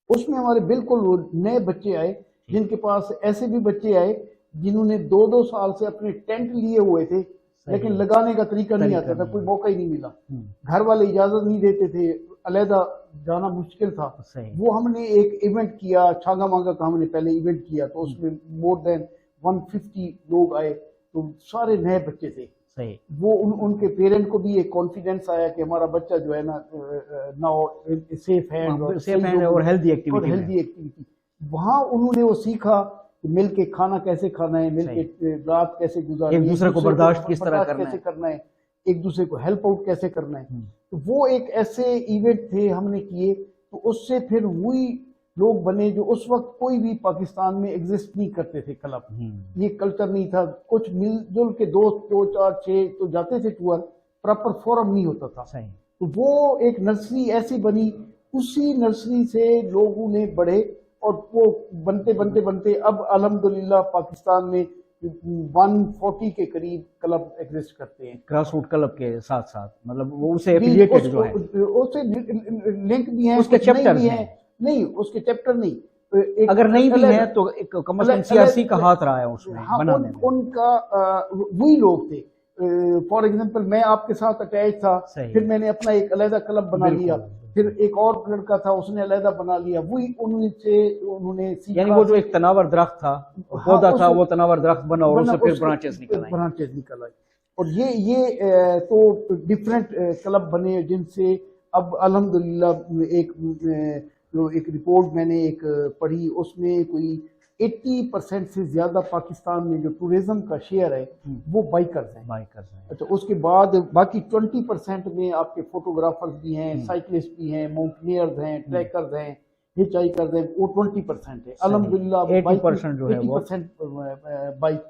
اس میں ہمارے بالکل نئے بچے آئے، جن کے پاس ایسے بھی بچے آئے جنہوں نے 2 سال سے اپنے ٹینٹ لیے ہوئے تھے، لیکن لگانے کا طریقہ نہیں آتا تھا، کوئی موقع ہی نہیں ملا، گھر والے اجازت نہیں دیتے تھے، علیحدہ جانا مشکل تھا۔ وہ ہم نے ایک ایونٹ کیا، چھانگا مانگا کا ہم نے پہلے ایونٹ کیا، تو اس میں مور دین 150 لوگ آئے، تو سارے نئے بچے تھے۔ وہ ان کے پیرنٹ کو بھی ایک کانفیڈنس آیا کہ ہمارا بچہ جو ہے نا سیف ہے اور ہیلدی ایکٹیویٹی۔ وہاں انہوں نے وہ سیکھا کہ مل کے کھانا کیسے کھانا ہے، مل کے رات کیسے گزارنا ہے، ایک دوسرے کو برداشت کس طرح کرنا ہے، ایک دوسرے کو ہیلپ آؤٹ کیسے کرنا ہے۔ تو وہ ایک ایسے ایونٹ تھے ہم نے کیے، تو اس سے پھر وہی لوگ بنے جو اس وقت کوئی بھی پاکستان میں ایگزسٹ نہیں کرتے تھے کلب، یہ کلچر نہیں تھا، کچھ مل جل کے دوست 2 4 6 تو جاتے تھے ٹور، پراپر فورم نہیں ہوتا تھا۔ تو وہ ایک نرسری ایسی بنی، اسی نرسری سے لوگوں نے بڑھے، اور وہ بنتے اب الحمدللہ پاکستان میں 140 کے قریب کلب ایگزسٹ کرتے ہیں، گراس روٹ کلب کے ساتھ ساتھ، مطلب وہ اسے ایفیلیٹڈ جو ہے، اس سے لنک بھی ہیں، اس کے چیپٹر ہیں، نہیں اس کے چیپٹر نہیں، اگر نہیں بھی ہے تو کم از کم سیاسی کا ہاتھ رہا ہے اس میں بنانے میں۔ ان کا وہی لوگ تھے، فار ایگزامپل میں آپ کے ساتھ اٹیچ تھا، پھر میں نے اپنا ایک علیحدہ کلب بنا لیا، پھر ایک اور لڑکا تھا اس نے علیحدہ بنا لیا، وہی انہوں نے سیکھا، یعنی وہ جو ایک تناور درخت تھا، پودا تھا، وہ تناور درخت بنا اور اس سے پھر برانچز نکل آئی۔ اور یہ تو ڈیفرنٹ کلب بنے، جن سے اب الحمدللہ ایک رپورٹ میں نے ایک پڑھی، اس میں کوئی 80% سے زیادہ پاکستان میں جو ٹورزم کا شیئر ہے وہ بائکرز ہیں۔ اچھا، اس کے بعد باقی 20% میں آپ کے فوٹوگرافرز بھی ہیں، سائیکلسٹ بھی ہیں، ماؤنٹینئرز ہیں، ٹریکرز ہیں، ہچ ہائکرز ہیں، وہ 20% ہے۔ الحمدللہ 80% جو ہے وہ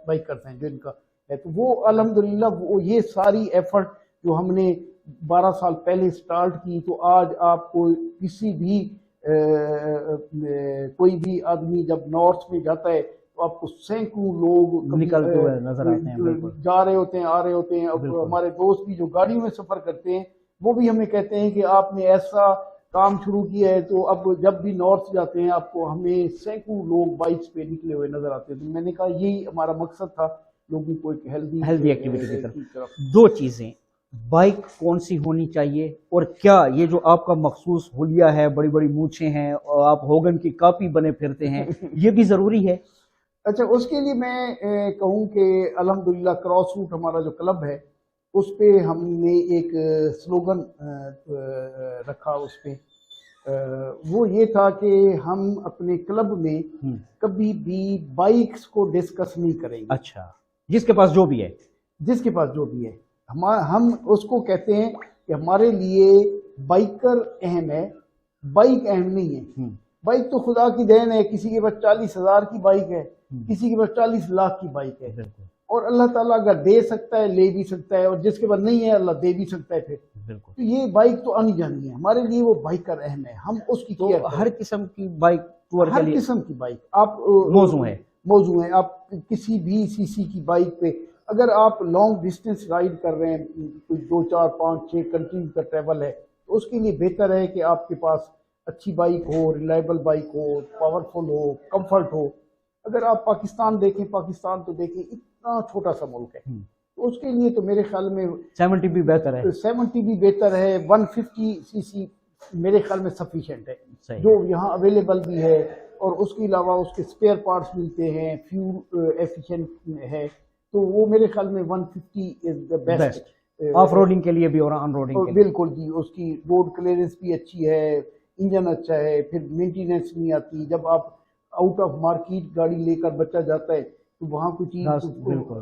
بائکرز ہیں جن کا ہے، تو وہ الحمدللہ وہ یہ ساری ایفرٹ جو ہم نے 12 سال پہلے سٹارٹ کی، تو آج آپ کو کسی بھی کوئی بھی آدمی جب نارتھ میں جاتا ہے تو آپ کو سینکڑوں لوگ نکلتے ہوئے نظر آتے ہیں، جا رہے ہوتے ہیں، آ رہے ہوتے ہیں۔ اب ہمارے دوست بھی جو گاڑیوں میں سفر کرتے ہیں وہ بھی ہمیں کہتے ہیں کہ آپ نے ایسا کام شروع کیا ہے، تو اب جب بھی نارتھ جاتے ہیں آپ کو ہمیں سینکڑوں لوگ بائکس پہ نکلے ہوئے نظر آتے ہیں۔ تو میں نے کہا یہی ہمارا مقصد تھا، لوگوں کو ایک ہیلدی ایکٹیویٹی کی طرف۔ 2 چیزیں، بائک کون سی ہونی چاہیے، اور کیا یہ جو آپ کا مخصوص حلیہ ہے، بڑی بڑی مونچھیں ہیں اور آپ ہوگن کی کاپی بنے پھرتے ہیں، یہ بھی ضروری ہے؟ اچھا، اس کے لیے میں کہوں کہ الحمدللہ کراس روٹ ہمارا جو کلب ہے اس پہ ہم نے ایک سلوگن رکھا، اس پہ وہ یہ تھا کہ ہم اپنے کلب میں کبھی بھی بائکس کو ڈسکس نہیں کریں گے۔ اچھا، جس کے پاس جو بھی ہے، جس کے پاس جو بھی ہے، ہم اس کو کہتے ہیں کہ ہمارے لیے بائکر اہم ہے، بائک اہم نہیں ہے۔ بائک تو خدا کی دین ہے، کسی کے پاس 40,000 کی بائک ہے، کسی کے پاس 40 لاکھ کی بائک ہے، اور اللہ تعالیٰ اگر دے سکتا ہے لے بھی سکتا ہے، اور جس کے پاس نہیں ہے اللہ دے بھی سکتا ہے پھر۔ تو یہ بائک تو آنی جانی ہے، ہمارے لیے وہ بائکر اہم ہے، ہم اس کی کیئر کریں۔ ہر قسم کی بائک ٹور کے لیے، ہر قسم کی بائک آپ موضوع ہے، آپ کسی بھی سی سی کی بائک پہ اگر آپ لانگ ڈسٹینس رائڈ کر رہے ہیں، کوئی 2 4 5 6 کنٹریز کا ٹریول ہے، تو اس کے لیے بہتر ہے کہ آپ کے پاس اچھی بائک ہو، ریلائبل بائک ہو، پاورفل ہو، کمفرٹ ہو۔ اگر آپ پاکستان دیکھیں، پاکستان تو دیکھیں اتنا چھوٹا سا ملک ہے، تو اس کے لیے تو میرے خیال میں 70 بھی بہتر ہے، 70 بھی بہتر ہے، 150 سی سی میرے خیال میں سفیشینٹ ہے، جو یہاں اویلیبل بھی ہے، اور اس کے علاوہ اس کے اسپیئر پارٹس ملتے ہیں، فیول ایفیشینٹ ہے، تو وہ میرے خیال میں 150 از دا بیسٹ آف روڈنگ کے لیے بھی اور آن روڈنگ کے لیے۔ بالکل جی، اس کی روڈ کلیئرنس بھی اچھی ہے، انجن اچھا ہے، پھر مینٹیننس نہیں آتی۔ جب آپ آؤٹ آف مارکیٹ گاڑی لے کر بچہ جاتا ہے تو وہاں کوئی چیز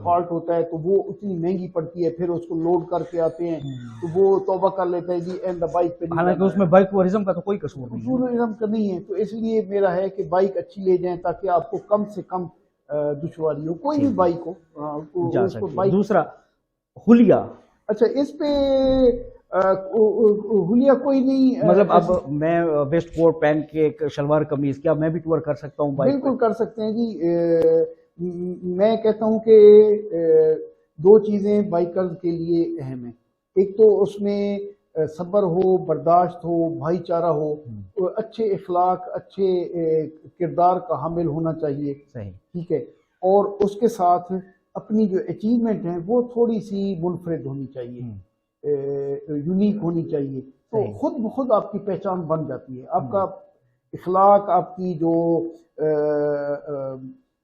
فالٹ ہوتا ہے تو وہ اتنی مہنگی پڑتی ہے، پھر اس کو لوڈ کر کے آتے ہیں تو وہ توبہ کر لیتا ہے جی اینڈ دا بائک پہ، حالانکہ اس میں بائک ٹورزم کا تو کوئی قصور نہیں ہے، ٹورزم کا نہیں ہے۔ تو اس لیے میرا ہے کہ بائک اچھی لے جائیں تاکہ آپ کو کم سے کم دشواری ہو، کوئی بھی بائک ہو جا اس کو سکتی ہے۔ بائک۔ دوسرا حلیہ، اچھا اس پہ حلیہ کوئی نہیں، مطلب اب میں ویسٹ کوٹ پہن کے ایک شلوار قمیض، کیا میں بھی ٹور کر سکتا ہوں بائک؟ بالکل کر سکتے ہیں جی۔ میں کہتا ہوں کہ 2 چیزیں بائکرز کے لیے اہم ہیں، ایک تو اس میں صبر ہو، برداشت ہو، بھائی چارہ ہو، اچھے اخلاق، اچھے کردار کا حامل ہونا چاہیے، صحیح، ٹھیک ہے، اور اس کے ساتھ اپنی جو اچیومنٹ ہیں وہ تھوڑی سی منفرد ہونی چاہیے، یونیک ہونی چاہیے، تو خود بخود آپ کی پہچان بن جاتی ہے۔ آپ کا اخلاق، آپ کی جو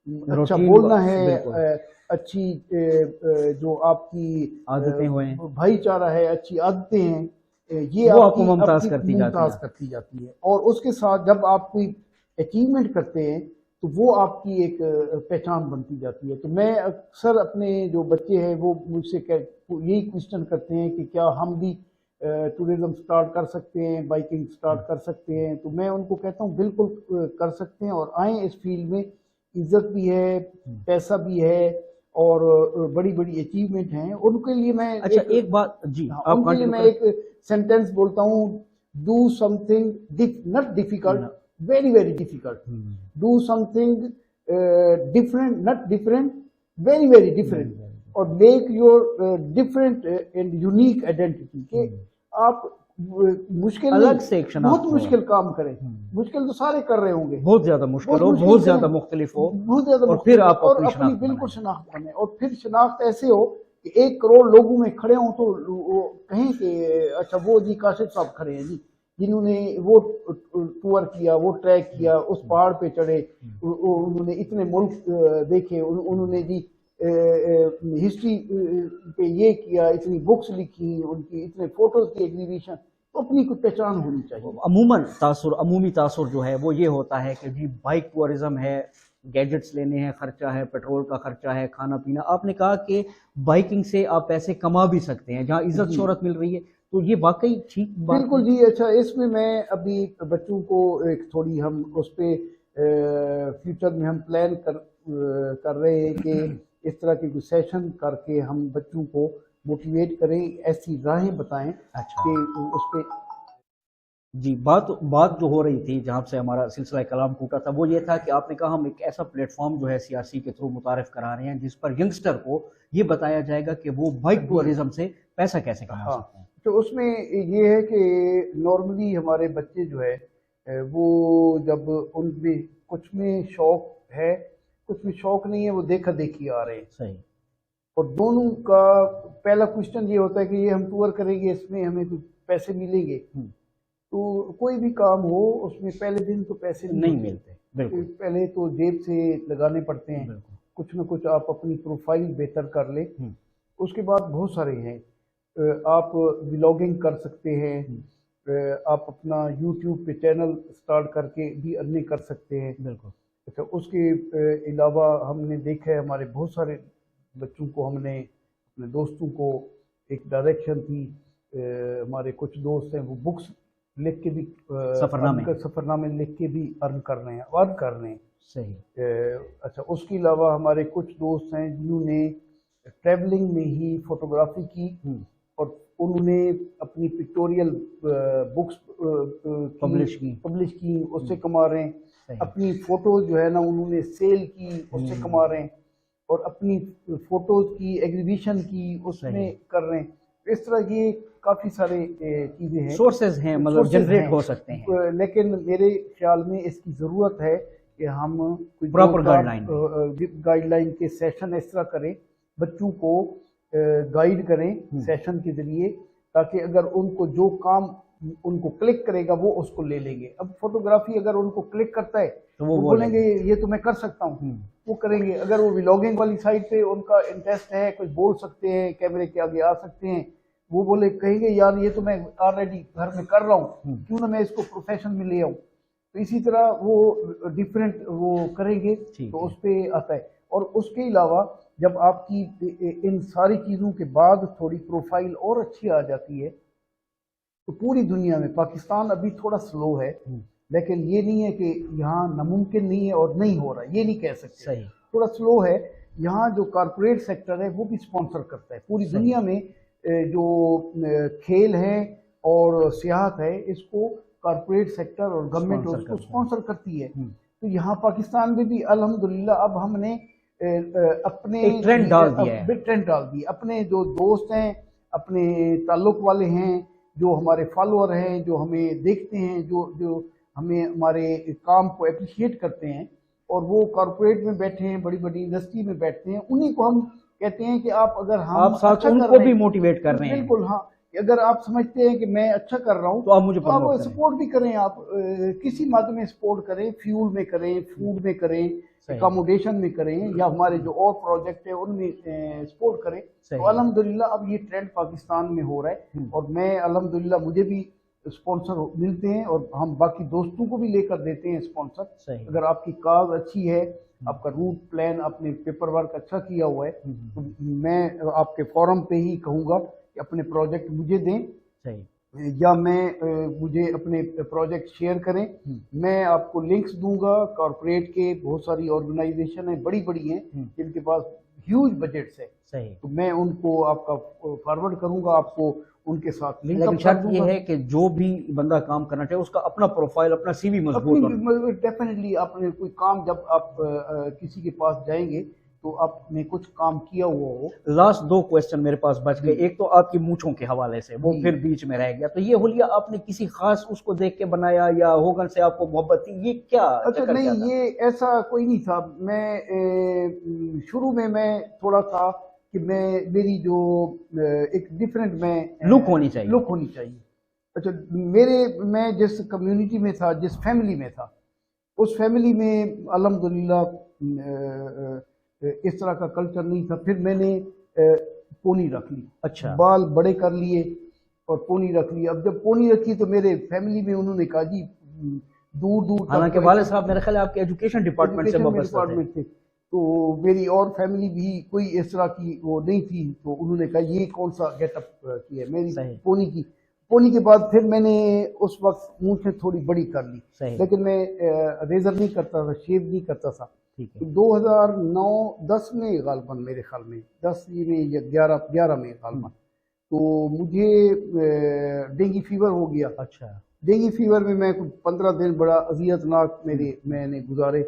اچھا بولنا ہے، اچھی جو آپ کی عادتیں ہوئے، بھائی چارہ ہے، اچھی عادتیں ہیں، یہ وہ آپ کو کی ممتاز کرتی جاتی ہے۔ اور اس کے ساتھ جب آپ کوئی اچیومنٹ کرتے ہیں تو وہ آپ کی ایک پہچان بنتی جاتی ہے۔ تو میں اکثر اپنے جو بچے ہیں وہ مجھ سے یہی کوشچن کرتے ہیں کہ کیا ہم بھی ٹورزم سٹارٹ کر سکتے ہیں، بائکنگ سٹارٹ کر سکتے ہیں؟ تو میں ان کو کہتا ہوں بالکل کر سکتے ہیں، اور آئیں اس فیلڈ میں، عزت بھی ہے، پیسہ بھی ہے، اور بڑی بڑی اچیومنٹ ہیں ان کے لیے۔ میں اچھا ایک بات جی، ان کے لیے میں ایک سینٹینس بولتا ہوں، do something not difficult, very very difficult, do something different not different, very very different, اور make your different and unique identity, کہ آپ مشکل الگ سے ایک شناخت، بہت مشکل کام کریں، مشکل تو سارے کر رہے ہوں گے، بہت زیادہ مشکل ہو، بہت زیادہ مختلف ہو، بہت زیادہ، اور پھر آپ اپنی بالکل شناخت بنے، اور پھر شناخت ایسے ہو کہ 1 کروڑ لوگوں میں کھڑے ہوں تو وہ کہیں کہ اچھا وہ جی کاشف صاحب کھڑے ہیں جی، جنہوں نے وہ ٹور کیا، وہ ٹریک کیا، اس پہاڑ پہ چڑھے، انہوں نے اتنے ملک دیکھے، انہوں نے جی ہسٹری پہ یہ کیا، اتنی بکس لکھی، ان کی اتنے فوٹوز کی ایگزیبیشن، تو اپنی کوئی پہچان ہونی چاہیے۔ عمومی تاثر جو ہے وہ یہ ہوتا ہے کہ جی بائک ٹورزم ہے، گیجٹس لینے ہیں، خرچہ ہے، پیٹرول کا خرچہ ہے، کھانا پینا۔ آپ نے کہا کہ بائکنگ سے آپ پیسے کما بھی سکتے ہیں، جہاں عزت شہرت مل رہی ہے، تو یہ واقعی ٹھیک بات؟ بالکل جی۔ اچھا اس میں ابھی بچوں کو ایک تھوڑی ہم اس پہ فیوچر میں ہم پلان کر رہے ہیں کہ اس طرح کے کوئی سیشن کر کے ہم بچوں کو موٹیویٹ کریں، ایسی راہیں بتائیں کہ اس پہ جی بات جو ہو رہی تھی، جہاں سے ہمارا سلسلہ کلام ٹوٹا تھا، وہ یہ تھا کہ آپ نے کہا ہم ایک ایسا پلیٹ فارم جو ہے CRC کے تھرو متعارف کرا رہے ہیں جس پر ینگسٹر کو یہ بتایا جائے گا کہ وہ بائک ٹورزم سے پیسہ کیسے کما سکتے ہیں۔ تو اس میں یہ ہے کہ نارملی ہمارے بچے جو ہے وہ جب ان میں کچھ میں شوق ہے، کچھ میں شوق نہیں ہے، وہ دیکھا دیکھی آ رہے ہیں، صحیح، اور دونوں کا پہلا کوشچن یہ ہوتا ہے کہ یہ ہم ٹور کریں گے، اس میں ہمیں تو پیسے ملیں گے، تو کوئی بھی کام ہو اس میں پہلے دن تو پیسے نہیں ملتے، بالکل، پہلے تو جیب سے لگانے پڑتے ہیں، کچھ نہ کچھ آپ اپنی پروفائل بہتر کر لیں، اس کے بعد بہت سارے ہیں، آپ ولاگنگ کر سکتے ہیں، آپ اپنا یوٹیوب پہ چینل سٹارٹ کر کے بھی ارننگ کر سکتے ہیں، بالکل۔ اچھا اس کے علاوہ ہم نے دیکھا ہے ہمارے بہت سارے بچوں کو، ہم نے اپنے دوستوں کو ایک ڈائریکشن تھی، ہمارے کچھ دوست ہیں وہ بکس لکھ کے بھی، سفرنامے لکھ کے بھی ارن کر رہے ہیں، صحیح۔ اچھا اس کے علاوہ ہمارے کچھ دوست ہیں جنہوں نے ٹریولنگ میں ہی فوٹوگرافی کی، اور انہوں نے اپنی پکٹوریل بکس پبلش کی، اس سے کما رہے ہیں، اپنی فوٹوز جو ہے نا انہوں نے سیل کی، اس سے کما رہے ہیں۔ اور اپنی فوٹوز کی ایگزیبیشن کی اس میں کر رہے ہیں. اس طرح یہ کافی سارے چیزیں ہیں, سورسز ہیں, مطلب جنریٹ ہو سکتے ہیں. لیکن میرے خیال میں اس کی ضرورت ہے کہ ہم پراپر گائیڈ لائن کے سیشن اس طرح کریں, بچوں کو گائیڈ کریں سیشن کے ذریعے, تاکہ اگر ان کو جو کام ان کو کلک کرے گا وہ اس کو لے لیں گے. اب فوٹوگرافی اگر ان کو کلک کرتا ہے تو وہ بولیں گے یہ تو میں کر سکتا ہوں, وہ کریں گے. اگر وہ ولاگنگ والی سائٹ پہ ان کا انٹرسٹ ہے, کچھ بول سکتے ہیں, کیمرے کے آگے آ سکتے ہیں, وہ بولے کہیں گے یار یہ تو میں آلریڈی گھر میں کر رہا ہوں, کیوں نہ میں اس کو پروفیشن میں لے آؤں. تو اسی طرح وہ ڈیفرنٹ وہ کریں گے تو اس پہ آتا ہے. اور اس کے علاوہ جب آپ کی ان ساری چیزوں کے بعد تھوڑی پروفائل اور اچھی آ جاتی ہے تو پوری دنیا میں, پاکستان ابھی تھوڑا سلو ہے, لیکن یہ نہیں ہے کہ یہاں ناممکن نہیں ہے اور نہیں ہو رہا, یہ نہیں کہہ سکتے. تھوڑا سلو ہے یہاں. جو کارپوریٹ سیکٹر ہے وہ بھی سپانسر کرتا ہے. پوری دنیا میں جو کھیل ہے اور سیاحت ہے اس کو کارپوریٹ سیکٹر اور گورنمنٹ اس کو سپانسر کرتی ہے. تو یہاں پاکستان میں بھی الحمدللہ اب ہم نے اپنے ٹرینڈ ڈال دیا. اپنے جو دوست ہیں, اپنے تعلق والے ہیں, جو ہمارے فالوور ہیں, جو ہمیں دیکھتے ہیں, جو ہمیں ہمارے کام کو اپریشیٹ کرتے ہیں, اور وہ کارپوریٹ میں بیٹھے ہیں, بڑی بڑی انڈسٹری میں بیٹھتے ہیں, انہیں کو ہم کہتے ہیں کہ آپ اگر ہم اچھا ان کو بھی موٹیویٹ کر رہے ہیں. بالکل ہاں, اگر آپ سمجھتے ہیں کہ میں اچھا کر رہا ہوں تو آپ مجھے سپورٹ بھی کریں. آپ کسی مادے میں سپورٹ کریں, فیول میں کریں, فوڈ میں کریں, اکاموڈیشن میں کریں, یا ہمارے جو اور پروجیکٹ ہیں ان میں سپورٹ کریں. تو الحمدللہ اب یہ ٹرینڈ پاکستان میں ہو رہا ہے, اور میں الحمدللہ مجھے بھی اسپانسر ملتے ہیں, اور ہم باقی دوستوں کو بھی لے کر دیتے ہیں اسپانسر. اگر آپ کی کاز اچھی ہے, آپ کا روٹ پلان, آپ نے پیپر ورک اچھا کیا ہوا ہے, تو میں آپ کے فورم پہ ہی کہوں گا کہ اپنے پروجیکٹ مجھے دیں, یا مجھے اپنے پروجیکٹ شیئر کریں. میں آپ کو لنکس دوں گا. کارپوریٹ کے بہت ساری آرگنائزیشن ہیں, بڑی بڑی ہیں, جن کے پاس ہیوج بجٹس ہے, تو میں ان کو آپ کا فارورڈ کروں گا, آپ کو ان کے ساتھ لنک اپ کر دوں گا. یہ ہے کہ جو بھی بندہ کام کرنا چاہے اس کا اپنا پروفائل, اپنا سی وی مضبوط ہونا. ڈیفینیٹلی آپ نے کوئی کام, جب آپ کسی کے پاس جائیں گے تو آپ نے کچھ کام کیا ہوا ہو. لاسٹ 2 کوسچن میرے پاس بچ گئے. ایک تو آپ کی مونچھوں کے حوالے سے, وہ پھر بیچ میں رہ گیا. تو یہ حلیہ آپ نے کسی خاص اس کو دیکھ کے بنایا یا ہوگن سے آپ کو محبت تھی, یہ کیا؟ اچھا نہیں, یہ ایسا کوئی نہیں تھا. میں شروع میں تھوڑا تھا کہ میری جو ایک ڈفرینٹ میں لک ہونی چاہیے. اچھا میں جس کمیونٹی میں تھا, جس فیملی میں تھا, اس فیملی میں الحمدللہ اس طرح کا کلچر نہیں تھا. پھر میں نے پونی رکھ لی. اچھا. بال بڑے کر لیے اور پونی رکھ لی. اب جب پونی رکھی تو میرے فیملی میں انہوں نے کہا جی دور حالانکہ والد صاحب میرے خیال آپ کے ایجوکیشن ڈپارٹمنٹ سے وابستہ تھے, تو میری اور فیملی بھی کوئی اس طرح کی وہ نہیں تھی, تو انہوں نے کہا یہ کون سا گیٹ اپ کیا ہے میری پونی کی. پونی کے بعد پھر میں نے اس وقت مونچھیں تھوڑی بڑی کر لی, لیکن میں ریزر نہیں کرتا تھا, شیو نہیں کرتا تھا. 2009-10 میں غالباً, میرے خیال میں 10 میں یا 11 میں غالباً, تو مجھے ڈینگی فیور ہو گیا. اچھا. ڈینگی فیور میں 15 دن بڑا اذیت ناک میں نے گزارے.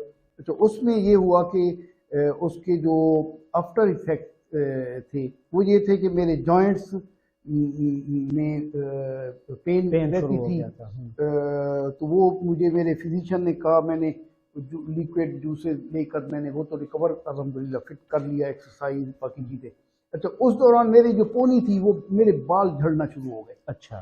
تو اس میں یہ ہوا کہ اس کے جو آفٹر ایفیکٹ تھے وہ یہ تھے کہ میرے جوائنٹس میں پین رہتی تھی. تو وہ مجھے میرے فزیشین نے کہا, میں نے لیکوڈ جوسز لے کر میں نے وہ تو ریکور الحمدللہ فٹ کر لیا, ایکسرسائز باقی چیزیں. اچھا, اس دوران میری جو پونی تھی وہ میرے بال جھڑنا شروع ہو گئے. اچھا.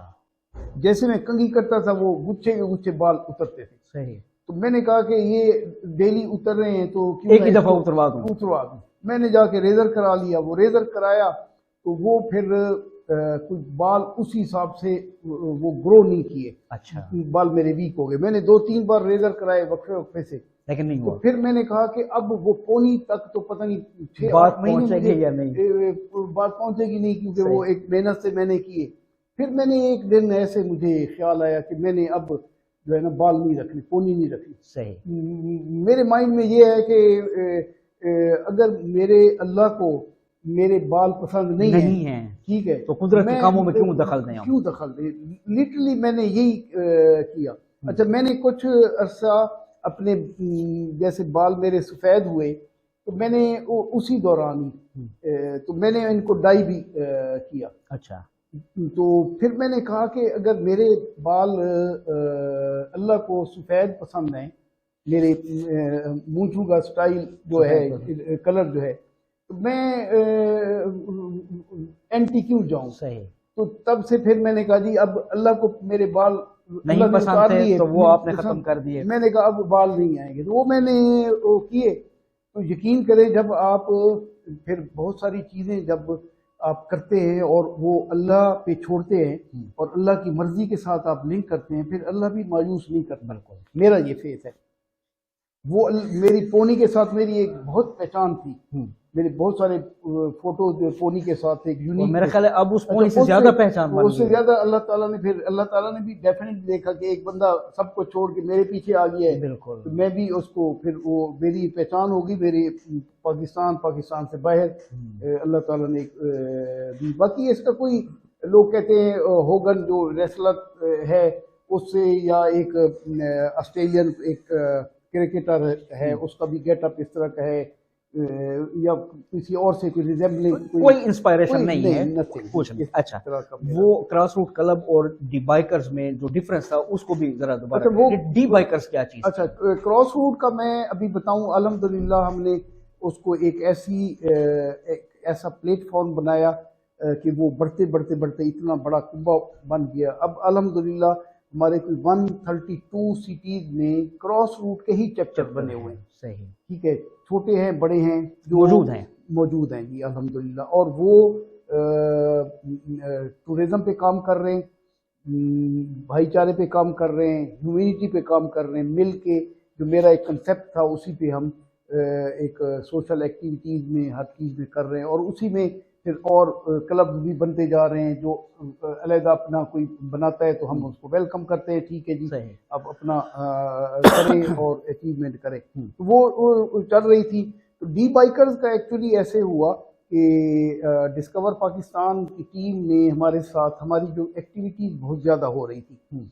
جیسے میں کنگھی کرتا تھا وہ گچھے بال اترتے تھے. صحیح. تو میں نے کہا کہ یہ ڈیلی اتر رہے ہیں تو ایک ہی دفعہ اتروا دوں. میں نے جا کے ریزر کرا لیا. وہ ریزر کرایا تو وہ پھر کچھ بال اسی حساب سے وہ گرو نہیں کیے. اچھا. بال میرے ویک ہو گئے. میں نے 2-3 بار ریزر کرائے وقفے سے, لیکن نہیں ہوا. پھر میں نے کہا کہ اب وہ پونی تک تو پتہ نہیں 6-8 مہینے بات پہنچے گی نہیں, کیونکہ وہ ایک محنت سے میں نے کیے. پھر میں نے ایک دن ایسے مجھے خیال آیا کہ میں نے اب جو ہے نا بال نہیں رکھنی, پونی نہیں رکھنی. صحیح. میرے مائنڈ میں یہ ہے کہ اگر میرے اللہ کو میرے بال پسند نہیں ہیں, ٹھیک ہے, تو قدرت کے کاموں میں کیوں دخل دیں؟ لٹرلی میں نے یہی کیا. اچھا, میں نے کچھ عرصہ اپنے جیسے بال میرے سفید ہوئے تو میں نے اسی دوران ہی تو میں نے ان کو ڈائی بھی کیا. اچھا. تو پھر میں نے کہا کہ اگر میرے بال اللہ کو سفید پسند ہیں، میرے مونچھوں کا سٹائل جو ہے، کلر جو ہے، تو میں اینٹی کیوں جاؤں. صحیح. تو تب سے پھر میں نے کہا جی اب اللہ کو میرے بال نہیں پسند تھے تو وہ آپ نے ختم کر دیے. میں نے کہا اب بال نہیں آئیں گے، تو وہ میں نے کیے. تو یقین کریں جب آپ پھر بہت ساری چیزیں جب آپ کرتے ہیں اور وہ اللہ پہ چھوڑتے ہیں اور اللہ کی مرضی کے ساتھ آپ لنک کرتے ہیں، پھر اللہ بھی مایوس نہیں کرتا. بالکل میرا یہ فیس ہے. وہ میری پونی کے ساتھ میری ایک بہت پہچان تھی. میرے بہت سارے فوٹو جو پونی کے ساتھ ایک یونیک، میرا خیال ہے اب اس پونی سے زیادہ پہچان بن گئی. اس سے زیادہ اللہ تعالیٰ نے بھی ڈیفینیٹلی دیکھا کہ ایک بندہ سب کو چھوڑ کے میرے پیچھے آ گیا ہے. بالکل. تو میں بھی اس کو پھر وہ میری پہچان ہوگی، میری پاکستان سے باہر اللہ تعالیٰ نے دی. باقی اس کا کوئی لوگ کہتے ہیں ہوگن جو ریسلر ہے اس سے، یا ایک آسٹریلین ایک کرکٹر ہے اس کا بھی گیٹ اپ اس طرح کا ہے، یا کسی اور سے کوئی ریزمبلنگ، کوئی انسپائریشن نہیں ہے کچھ نہیں. اچھا، وہ کراس روٹ کلب اور ڈی بائکرز میں جو ڈفرنس تھا اس کو بھی ذرا دوبارہ. ڈی بائکرز کیا چیز؟ اچھا، کراس روٹ کا میں ابھی بتاؤں. الحمدللہ ہم نے اس کو ایک ایسا پلیٹ فارم بنایا کہ وہ بڑھتے اتنا بڑا قبہ بن گیا. اب الحمدللہ ہمارے کوئی 132 سٹیز میں کراس روٹ کے ہی چیپٹر بنے ہوئے ہیں. صحیح. ٹھیک ہے، چھوٹے ہیں بڑے ہیں جو موجود ہیں جی الحمدللہ. اور وہ ٹورزم پہ کام کر رہے ہیں، بھائی چارے پہ کام کر رہے ہیں، ہیومینٹی پہ کام کر رہے ہیں. مل کے جو میرا ایک کنسیپٹ تھا اسی پہ ہم ایک سوشل ایکٹیویٹیز میں ہر چیز میں کر رہے ہیں. اور اسی میں پھر اور کلب بھی بنتے جا رہے ہیں. جو علیحدہ اپنا کوئی بناتا ہے تو ہم اس کو ویلکم کرتے ہیں. ٹھیک ہے جی، آپ اپنا کریں اور اچیومنٹ کریں. تو وہ چل رہی تھی. تو ڈی بائکرز کا ایکچولی ایسے ہوا کہ ڈسکور پاکستان کی ٹیم نے ہمارے ساتھ، ہماری جو ایکٹیویٹیز بہت زیادہ ہو رہی تھی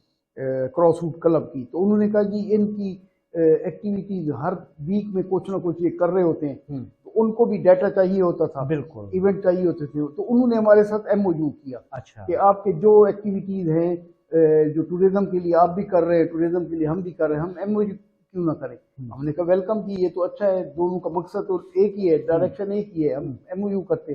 کراس روٹ کلب کی، تو انہوں نے کہا جی ان کی ایکٹیویٹیز ہر ویک میں کچھ نہ کچھ یہ کر رہے ہوتے ہیں، ان کو بھی ڈیٹا چاہیے ہوتا تھا. بالکل. ایونٹ چاہیے ہوتے تھے. تو انہوں نے ہمارے ساتھ ایم او یو کیا. اچھا. کہ آپ کے جو ایکٹیویٹیز ہیں جو ٹورزم کے لیے آپ بھی کر رہے ہیں، ٹورزم کے لیے ہم بھی کر رہے ہیں، ہم ایم او یو کیوں نہ کریں. ہم نے کہا ویلکم کی، یہ تو اچھا ہے، دونوں کا مقصد تو ایک ہی ہے، ڈائریکشن ایک ہی ہے، ہم ایم او یو کرتے.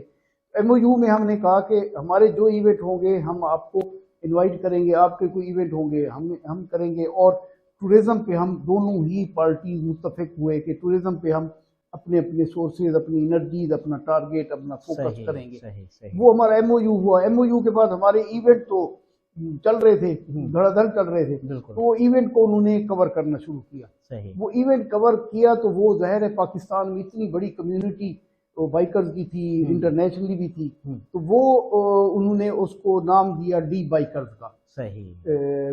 ایم او یو میں ہم نے کہا کہ ہمارے جو ایونٹ ہوں گے ہم آپ کو انوائٹ کریں گے، آپ کے کوئی ایونٹ ہوں گے ہم کریں گے. اور ٹورزم پہ ہم دونوں ہی پارٹیز متفق ہوئے کہ ٹورزم پہ ہم اپنے سورسز، اپنی انرجیز، اپنا ٹارگیٹ، اپنا فوکس کریں گے. وہ ہمارا ایم او یو ہوا. ایم او یو کے بعد ہمارے ایونٹ تو چل رہے تھے، دھڑا دھڑ چل رہے تھے. تو وہ ایونٹ کو انہوں نے کور کرنا شروع کیا. وہ ایونٹ کور کیا تو وہ ظاہر ہے پاکستان میں اتنی بڑی کمیونٹی بائکرز کی تھی، انٹرنیشنلی بھی تھی. تو وہ انہوں نے اس کو نام دیا ڈی بائکرز کا. صحیح.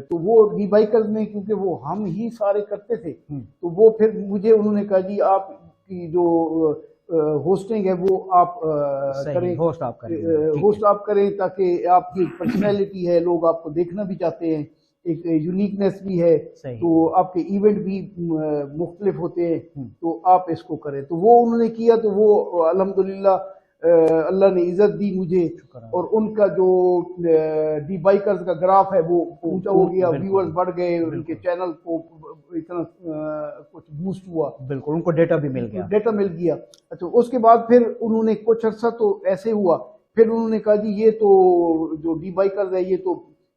تو وہ ڈی بائکرز میں کیونکہ وہ ہم ہی سارے کرتے تھے، تو وہ پھر مجھے انہوں نے کہا جی آپ کی جو ہوسٹنگ ہے وہ آپ کریں، ہوسٹ آپ کریں، تاکہ آپ کی پرسنالٹی ہے، لوگ آپ کو دیکھنا بھی چاہتے ہیں، ایک یونیکنیس بھی ہے. تو آپ کے ایونٹ بھی مختلف ہوتے ہیں، تو آپ اس کو کریں. تو وہ انہوں نے کیا. تو وہ الحمدللہ اللہ نے عزت دی مجھے، اور ان کا جو ڈی بائکرز کا گراف ہے وہ اونچا ہو گیا، ویورز بڑھ گئے، ان کے چینل کو اتنا کچھ بوسٹ ہوا. بالکل. ان کو ڈیٹا بھی مل گیا. اچھا، اس کے بعد پھر انہوں نے کچھ عرصہ تو ایسے ہوا. پھر انہوں نے کہا جی یہ تو جو ڈی بائکرز ہے یہ تو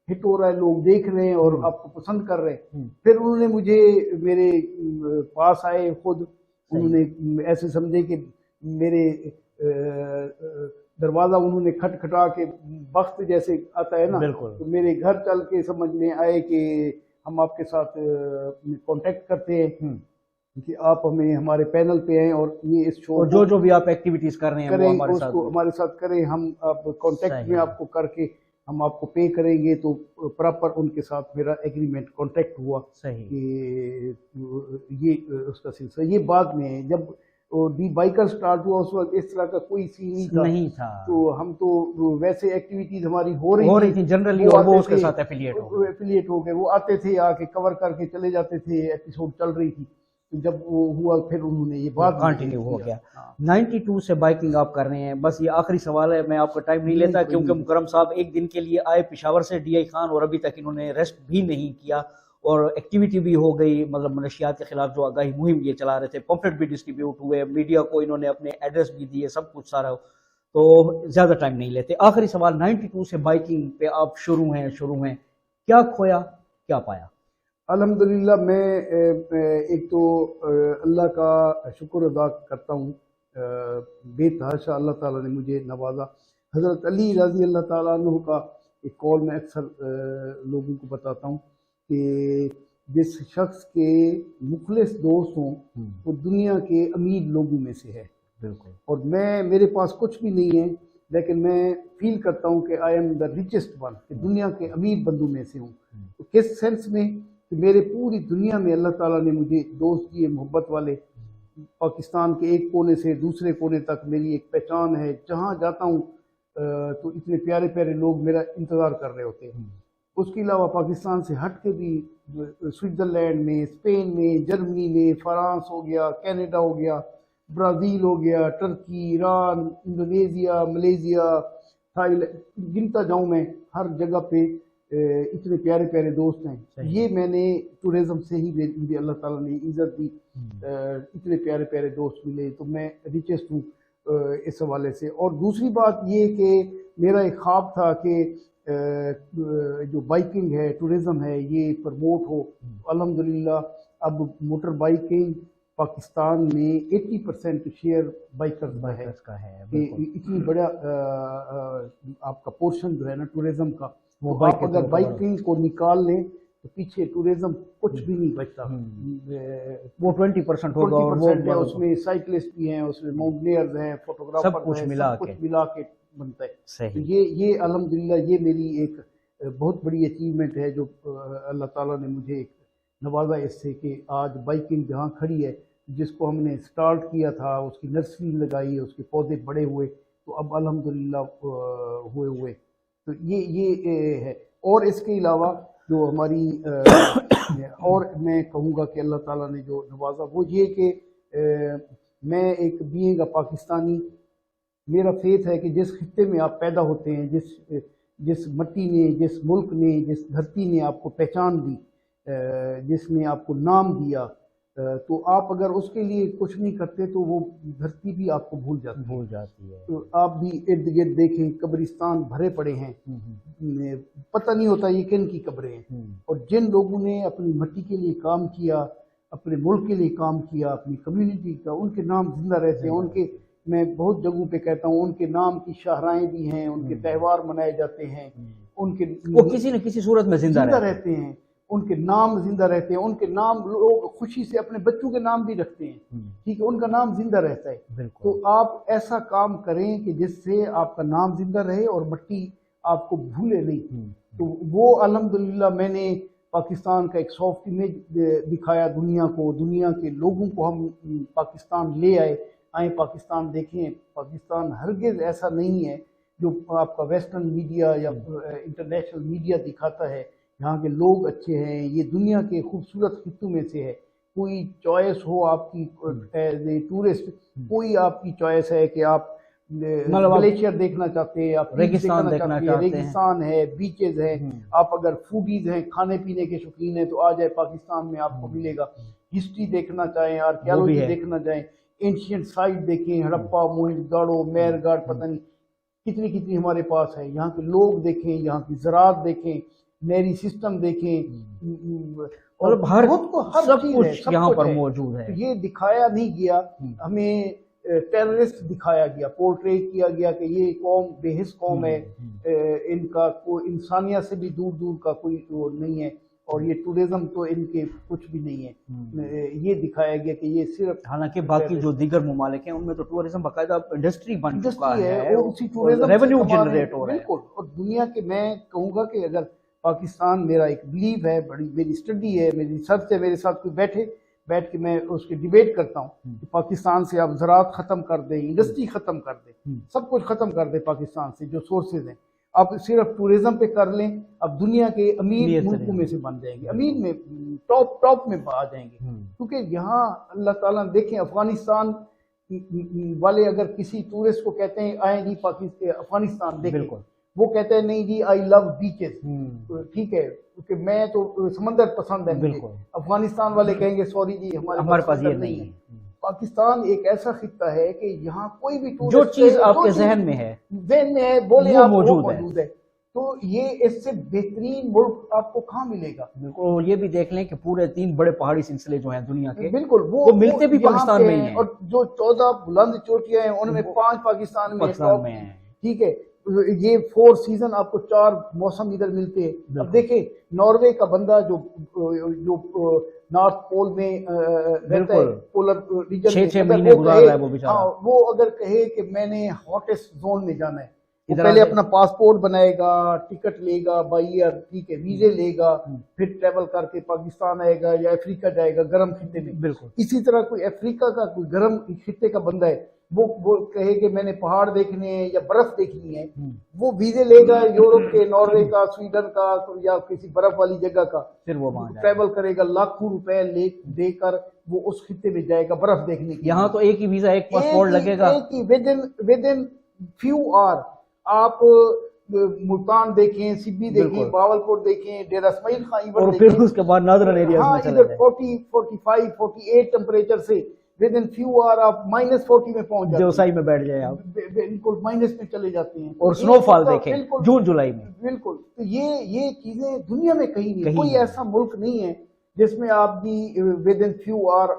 ہٹ ہو رہا ہے، لوگ دیکھ رہے ہیں اور آپ کو پسند کر رہے ہیں. پھر انہوں نے مجھے میرے پاس آئے خود. انہوں نے ایسے سمجھے کہ میرے دروازہ انہوں نے کھٹکھٹا کے وقت جیسے آتا ہے نا، تو میرے گھر چل کے سمجھ میں آئے کہ ہم آپ کے ساتھ کانٹیکٹ کرتے ہیں کہ آپ ہمارے پینل پہ ہیں، اور یہ اس شو جو بھی آپ ایکٹیویٹیز کر رہے ہیں اس کو ہمارے ساتھ کریں. ہم آپ کانٹیکٹ میں آپ کو کر کے ہم آپ کو پے کریں گے. تو پراپر ان کے ساتھ میرا ایگریمنٹ کانٹیکٹ ہوا کہ یہ اس کا سلسلہ. یہ بعد میں جب ڈی بائکر سٹارٹ ہوا اس وقت اس طرح کا کوئی سین نہیں تھا. تو ہم تو ویسے ایکٹیویٹیز ہماری ہو رہی تھی جنرلی، اور وہ اس کے ساتھ ایفیلیٹ ہو گئے. وہ آتے تھے، آ کے کور کر کے چلے جاتے تھے، ایپیسوڈ چل رہی تھی. جب وہ ہوا پھر انہوں نے یہ بات کنٹینیو ہو گیا۔ 92 سے بائکنگ آپ کر رہے ہیں، بس یہ آخری سوال ہے، میں آپ کا ٹائم نہیں لیتا کیونکہ مکرم صاحب ایک دن کے لیے آئے پشاور سے ڈی آئی خان، اور ابھی تک انہوں نے ریسٹ بھی نہیں کیا، اور ایکٹیویٹی بھی ہو گئی، مطلب منشیات کے خلاف جو آگاہی مہم یہ چلا رہے تھے، پمفلٹ بھی ڈسٹریبیوٹ ہوئے، میڈیا کو انہوں نے اپنے ایڈریس بھی دیے، سب کچھ سارا، تو زیادہ ٹائم نہیں لیتے۔ آخری سوال، 92 سے بائکنگ پہ آپ شروع ہیں، کیا کھویا کیا پایا؟ الحمدللہ میں ایک تو اللہ کا شکر ادا کرتا ہوں، بے تحاشا اللہ تعالیٰ نے مجھے نوازا۔ حضرت علی رضی اللہ تعالیٰ عنہ کا ایک قول میں اکثر لوگوں کو بتاتا ہوں کہ جس شخص کے مخلص دوست ہوں وہ دنیا کے امیر لوگوں میں سے ہے۔ بالکل۔ اور میرے پاس کچھ بھی نہیں ہے، لیکن میں فیل کرتا ہوں کہ I am the richest one, کہ دنیا کے امیر بندوں میں سے ہوں۔ تو کس سینس میں کہ میرے پوری دنیا میں اللہ تعالیٰ نے مجھے دوست دیے محبت والے، پاکستان کے ایک کونے سے دوسرے کونے تک میری ایک پہچان ہے، جہاں جاتا ہوں تو اتنے پیارے پیارے لوگ میرا انتظار کر رہے ہوتے ہیں۔ اس کے علاوہ پاکستان سے ہٹ کے بھی سوئٹزرلینڈ میں، اسپین میں، جرمنی میں، فرانس ہو گیا، کینیڈا ہو گیا، برازیل ہو گیا، ٹرکی، ایران، انڈونیزیا، ملیزیا، تھائیلینڈ، گنتا جاؤں میں، ہر جگہ پہ اتنے پیارے پیارے دوست ہیں۔ یہ میں نے ٹورزم سے ہی مجھے اللہ تعالیٰ نے عزت دی، اتنے پیارے پیارے دوست ملے، تو میں ریچسٹ ہوں اس حوالے سے۔ اور دوسری بات یہ کہ میرا ایک خواب تھا کہ جو بائکنگ ہے، ٹورزم ہے، یہ پروموٹ ہو۔ الحمدللہ اب موٹر بائکنگ پاکستان میں 80% شیئر بائکرز کا ہے، کہ اتنی بڑا آپ کا پورشن جو ہے نا ٹورزم کا، وہ آپ اگر بائکنگ کو نکال لیں تو پیچھے ٹورزم کچھ بھی نہیں بچتا۔ وہ 20% ہوگا، اور وہ اس میں سائیکلسٹ بھی ہیں، اس میں ماؤنٹینئرز ہیں، فوٹوگرافر، سب کچھ ملا کے بنتا ہے۔ صحیح۔ یہ الحمدللہ یہ میری ایک بہت بڑی اچیومنٹ ہے جو اللہ تعالیٰ نے مجھے نوازا اس سے، کہ آج بائکنگ جہاں کھڑی ہے، جس کو ہم نے سٹارٹ کیا تھا، اس کی نرسری لگائی، اس کے پودے بڑے ہوئے، تو اب الحمدللہ ہوئے۔ تو یہ ہے۔ اور اس کے علاوہ جو ہماری اور میں کہوں گا کہ اللہ تعالیٰ نے جو نوازا وہ یہ کہ میں ایک بینگ پاکستانی، میرا فیتھ ہے کہ جس خطے میں آپ پیدا ہوتے ہیں، جس مٹی نے، جس ملک نے، جس دھرتی نے آپ کو پہچان دی، جس نے آپ کو نام دیا، تو آپ اگر اس کے لیے کچھ نہیں کرتے تو وہ دھرتی بھی آپ کو بھول جاتی ہے۔ تو آپ بھی ارد گرد دیکھیں، قبرستان بھرے پڑے ہیں، پتہ نہیں ہوتا یہ کن کی قبریں ہیں۔ اور جن لوگوں نے اپنی مٹی کے لیے کام کیا، اپنے ملک کے لیے کام کیا، اپنی کمیونٹی کا، ان کے نام زندہ رہتے ہیں۔ ان کے، میں بہت جگہوں پہ کہتا ہوں، ان کے نام کی شاہراہیں بھی ہیں، ان کے تہوار منائے جاتے ہیں، ان کے وہ کسی نہ کسی صورت میں زندہ رہتے ہیں، ان کے نام زندہ رہتے ہیں، ان کے نام لوگ خوشی سے اپنے بچوں کے نام بھی رکھتے ہیں، ٹھیک ہے، ان کا نام زندہ رہتا ہے۔ تو آپ ایسا کام کریں کہ جس سے آپ کا نام زندہ رہے اور مٹی آپ کو بھولے نہیں۔ تو وہ الحمدللہ میں نے پاکستان کا ایک سافٹ امیج دکھایا دنیا کو، دنیا کے لوگوں کو ہم پاکستان لے آئیں پاکستان دیکھیں۔ پاکستان ہرگز ایسا نہیں ہے جو آپ کا ویسٹرن میڈیا یا انٹرنیشنل میڈیا دکھاتا ہے۔ یہاں کے لوگ اچھے ہیں، یہ دنیا کے خوبصورت خطوں میں سے ہے۔ کوئی چوائس ہو آپ کی ایز اے ٹورسٹ، کوئی آپ کی چوائس ہے کہ آپ گلیشیئر دیکھنا چاہتے ہیں، آپ ریگستان دیکھنا چاہتے ہیں، ریگستان ہے، بیچز ہیں، آپ اگر فوڈیز ہیں، کھانے پینے کے شوقین ہیں تو آ جائے پاکستان میں، آپ کو ملے گا۔ ہسٹری دیکھنا چاہیں، آرکیالوجی دیکھنا چاہیں، اینشینٹ سائٹ دیکھیں، ہڑپا، موہنجو داڑو، میر گاڑ، پتہ نہیں کتنی ہمارے پاس ہے۔ یہاں کے لوگ دیکھیں، یہاں کی زراعت دیکھیں، میری سسٹم دیکھیں، اور ہر سب کچھ یہاں پر موجود ہے۔ یہ دکھایا نہیں گیا، ہمیں ٹیررسٹ دکھایا گیا، پورٹریٹ کیا گیا کہ یہ قوم بے حس قوم ہے، ان کا کوئی انسانیت سے بھی دور دور کا کوئی وہ نہیں ہے، اور یہ ٹورزم تو ان کے کچھ بھی نہیں ہے۔ یہ دکھایا گیا کہ یہ صرف، حالانکہ باقی جو دیگر ممالک ہیں ان میں تو ٹورزم باقاعدہ انڈسٹری بن چکا ہے، اور اسی ٹورزم ریونیو جنریٹ ہو رہا ہے۔ بالکل۔ اور دنیا کے، میں کہوں گا کہ اگر پاکستان، میرا ایک بلیو ہے، بڑی میری اسٹڈی ہے، میری ریسرچ ہے، میرے ساتھ کوئی بیٹھ کے میں اس کی ڈیبیٹ کرتا ہوں کہ پاکستان سے آپ زراعت ختم کر دیں، انڈسٹری ختم کر دیں، سب کچھ ختم کر دیں پاکستان سے جو سورسز ہیں، آپ صرف ٹورزم پہ کر لیں، اب دنیا کے امیر ملکوں میں سے بن جائیں گے، امیر میں ٹاپ میں آ جائیں گے، کیونکہ یہاں اللہ تعالیٰ دیکھیں افغانستان والے اگر کسی ٹورسٹ کو کہتے ہیں آئیں جی افغانستان دیکھیں، وہ کہتے ہیں نہیں جی آئی لو بیچز، ٹھیک ہے کیونکہ میں تو سمندر پسند ہے مجھے، افغانستان والے کہیں گے سوری جی ہمارے پاس یہ نہیں ہے۔ پاکستان ایک ایسا خطہ ہے کہ یہاں کوئی بھی جو چیز آپ کے ذہن میں ہے بولے وہ آپ موجود ہے، تو یہ اس سے بہترین ملک آپ کو کہاں ملے گا؟ بالکل، یہ بھی دیکھ لیں کہ پورے 3 بڑے پہاڑی سلسلے جو ہیں دنیا کے، بالکل وہ ملتے بھی پاکستان میں ہی ہیں، اور جو 14 بلند چوٹیاں ہیں ان میں 5 پاکستان میں ہیں، ٹھیک ہے، یہ 4 سیزن آپ کو 4 موسم ادھر ملتے ہیں۔ اب دیکھیں ناروے کا بندہ جو نارتھ پول میں رہتا ہے، پولر ریجن میں، 6 مہینے گزار رہا ہے وہ بیچارہ، وہ اگر کہے کہ میں نے ہاٹسٹ زون میں جانا ہے، وہ پہلے اپنا پاسپورٹ بنائے گا، ٹکٹ لے گا بائی ایئر، ٹھیک ہے، ویزے لے گا، پھر ٹریول کر کے پاکستان آئے گا یا افریقہ جائے گا گرم خطے میں۔ بالکل اسی طرح کوئی افریقہ کا کوئی گرم خطے کا بندہ ہے، وہ کہے کہ میں نے پہاڑ دیکھنے ہیں یا برف دیکھنی ہے، وہ ویزے لے گا یورپ کے، ناروے کا، سویڈن کا یا کسی برف والی جگہ کا، پھر وہ ٹریول کرے گا، لاکھوں روپے دے کر وہ اس خطے میں جائے گا برف دیکھنے کے۔ یہاں تو ایک ہی ویزا، ایک پاسپورٹ لگے گا، ودن فیو آور آپ ملتان دیکھیں، سبی دیکھیں، باولپور دیکھیں، ڈیرہ اسماعیل خان اور پھر اس کے بعد نادرن ایریاز میں چلے ادھر 40 45 48 ٹیمپریچر سے ودن فیو آور آپ -40 میں پہنچ جاتے ہیں، دیوسائی میں بیٹھ جائے آپ، بالکل مائنس میں چلے جاتے ہیں، اور سنو فال دیکھیں جون جولائی میں۔ بالکل، تو یہ چیزیں دنیا میں کہیں نہیں، کوئی ایسا ملک نہیں ہے جس میں آپ بھی ودن فیو آور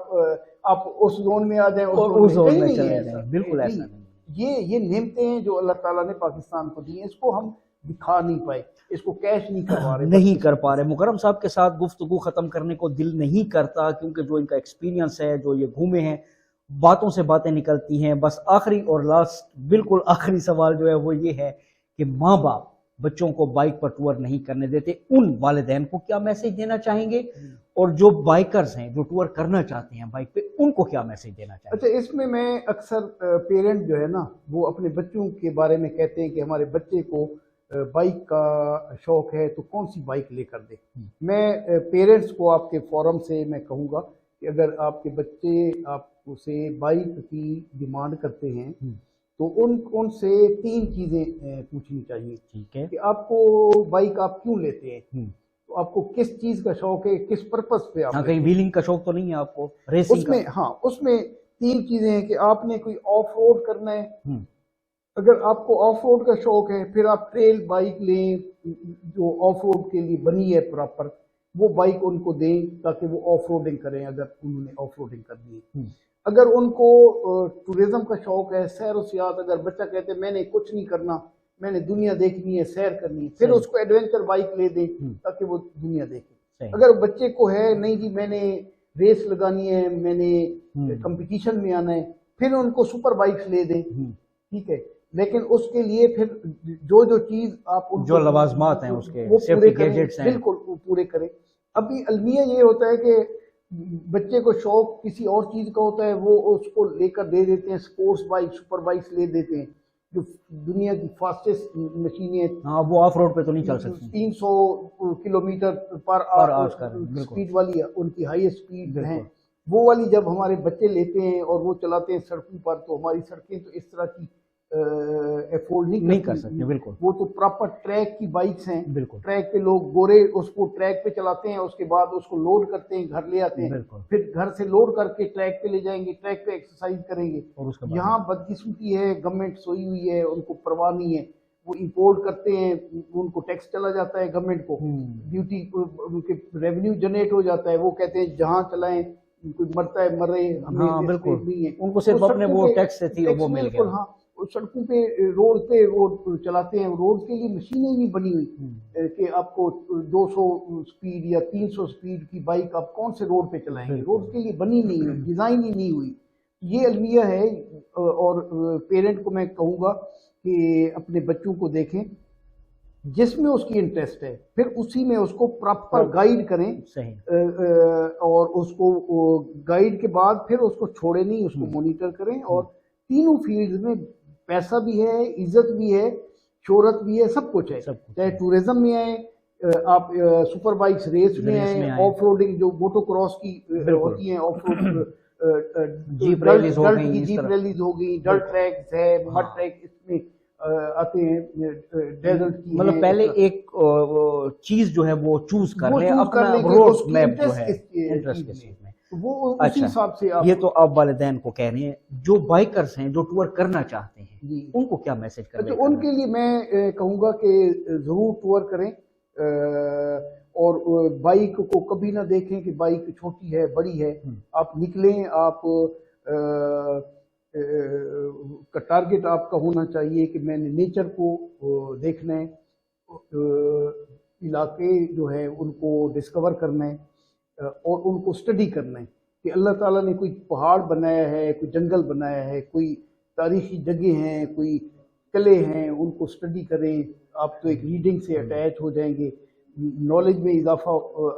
آپ اس زون میں آ جائیں، اس زون میں چلے جائیں، بالکل ایسا نہیں۔ یہ نعمتیں ہیں جو اللہ تعالیٰ نے پاکستان کو دی ہیں، اس کو ہم دکھا نہیں پائے، اس کو کیش نہیں کر پا رہے۔ مکرم صاحب کے ساتھ گفتگو ختم کرنے کو دل نہیں کرتا، کیونکہ جو ان کا ایکسپیرینس ہے، جو یہ گھومے ہیں، باتوں سے باتیں نکلتی ہیں۔ بس آخری اور لاسٹ بالکل آخری سوال جو ہے وہ یہ ہے کہ ماں باپ بچوں کو بائک پر ٹور نہیں کرنے دیتے، ان والدین کو کیا میسج دینا چاہیں گے؟ اور جو بائکرز ہیں جو ٹور کرنا چاہتے ہیں بائک پہ، ان کو کیا میسج دینا چاہیں گے؟ اچھا، اس میں اکثر پیرنٹ جو ہے نا وہ اپنے بچوں کے بارے میں کہتے ہیں کہ ہمارے بچے کو بائک کا شوق ہے تو کون سی بائک لے کر دے۔ میں پیرنٹس کو آپ کے فورم سے میں کہوں گا کہ اگر آپ کے بچے آپ سے بائک کی ڈیمانڈ کرتے ہیں تو ان سے 3 چیزیں پوچھنی چاہیے، ٹھیک ہے، کہ آپ کو بائک آپ کیوں لیتے ہیں، تو آپ کو کس چیز کا شوق ہے، کس پرپس پہ آپ کہیں ویلنگ کا شوق تو نہیں ہے آپ کو، ریسنگ کا؟ اس میں 3 چیزیں ہیں کہ آپ نے کوئی آف روڈ کرنا ہے، اگر آپ کو آف روڈ کا شوق ہے پھر آپ ٹریل بائک لیں جو آف روڈ کے لیے بنی ہے پراپر، وہ بائک ان کو دیں تاکہ وہ آف روڈنگ کریں اگر انہوں نے آف روڈنگ کرنی ہے۔ اگر ان کو ٹورزم کا شوق ہے، سیر و سیاحت، اگر بچہ کہتے ہیں میں نے کچھ نہیں کرنا، میں نے دنیا دیکھنی ہے، سیر کرنی ہے، پھر اس کو ایڈونچر بائک لے دیں تاکہ وہ دنیا دیکھے۔ اگر بچے کو ہے نہیں جی میں نے ریس لگانی ہے، میں نے کمپٹیشن میں آنا ہے، پھر ان کو سپر بائکس لے دیں، ٹھیک ہے، لیکن اس کے لیے پھر جو چیز آپ جو لوازمات ہیں اس کے، وہ سیفٹی گیجٹس ہیں، بالکل وہ پورے کریں۔ ابھی المیہ یہ ہوتا ہے کہ بچے کو شوق کسی اور چیز کا ہوتا ہے، وہ اس کو لے کر دے دیتے ہیں، سپورٹس بائک، سپر بائکس لے دیتے ہیں جو دنیا کی فاسٹسٹ مشینیں، ہاں وہ آف روڈ پہ تو نہیں چل سکتی، 300 کلومیٹر پر آور سپیڈ والی ان کی ہائی سپیڈ ہیں، وہ والی جب ہمارے بچے لیتے ہیں اور وہ چلاتے ہیں سڑکوں پر، تو ہماری سڑکیں تو اس طرح کی افورڈ نہیں کر سکتے، بالکل وہ تو پراپر ٹریک کی بائکس ہیں، بالکل ٹریک پہ لوگ گورے اس کو ٹریک پہ چلاتے ہیں، اس کے بعد اس کو لوڈ کرتے ہیں، گھر لے آتے ہیں، پھر گھر سے لوڈ کر کے ٹریک پہ لے جائیں گے، ٹریک پہ ایکسرسائز کریں گے۔ یہاں بدقسمتی ہے، گورنمنٹ سوئی ہوئی ہے، ان کو پرواہ نہیں ہے، وہ امپورٹ کرتے ہیں، ان کو ٹیکس چلا جاتا ہے گورنمنٹ کو، ڈیوٹی ان کے ریونیو جنریٹ ہو جاتا ہے، وہ کہتے ہیں جہاں چلائیں کوئی مرتا ہے مرے، ہمیں بالکل نہیں ہے، ان کو صرف اپنے وہ ٹیکس سے تھی وہ مل گیا۔ ہاں سڑکوں پہ روڈ پہ وہ چلاتے ہیں، روڈ کے لیے مشینیں نہیں بنی ہوئی کہ آپ کو 200 سپیڈ یا 300 سپیڈ کی بائک آپ کون سے روڈ پہ چلائیں گے، روڈ کے لیے بنی نہیں ہوئی، ڈیزائن ہی نہیں ہوئی۔ یہ المیہ ہے، اور پیرنٹ کو میں کہوں گا کہ اپنے بچوں کو دیکھیں جس میں اس کی انٹرسٹ ہے، پھر اسی میں اس کو پراپر گائیڈ کریں، اور اس کو گائیڈ کے بعد پھر اس کو چھوڑے نہیں، اس کو مانیٹر کریں، اور تینوں فیلڈز میں پیسہ بھی ہے، عزت بھی ہے، شہرت بھی ہے، سب کچھ ہے، چاہے ٹورزم میں آئے، آپ سپر بائکس ریس میں آئے، آف روڈنگ جو موٹو کراس کی ہوتی ہیں، آف روڈ جیپ ریلیز ہو گئی، جیپ ریلیز ہو گئی، ڈرٹ ٹریکس ہے، مڈ ٹریک اس میں آتے ہیں، ڈیزرٹ کی، مطلب پہلے ایک چیز جو ہے وہ چوز کر لیں اپنا کہ روڈ میپ جو ہے انٹرسٹ کے ساتھ میں، وہ اسی حساب سے یہ تو آپ والدین کو کہہ رہے ہیں جو بائکرز ہیں جو ٹور کرنا چاہتے ہیں ان کو کیا میسج کریں؟ ان کے لیے میں کہوں گا کہ ضرور ٹور کریں، اور بائک کو کبھی نہ دیکھیں کہ بائک چھوٹی ہے بڑی ہے، آپ نکلیں، آپ کا ٹارگٹ آپ کا ہونا چاہیے کہ میں نے نیچر کو دیکھنا ہے، علاقے جو ہے ان کو ڈسکور کرنا ہے اور ان کو اسٹڈی کرنا ہے کہ اللہ تعالیٰ نے کوئی پہاڑ بنایا ہے، کوئی جنگل بنایا ہے، کوئی تاریخی جگہ ہیں، کوئی قلعے ہیں، ان کو اسٹڈی کریں، آپ تو ایک ریڈنگ سے اٹیچ ہو جائیں گے، نالج میں اضافہ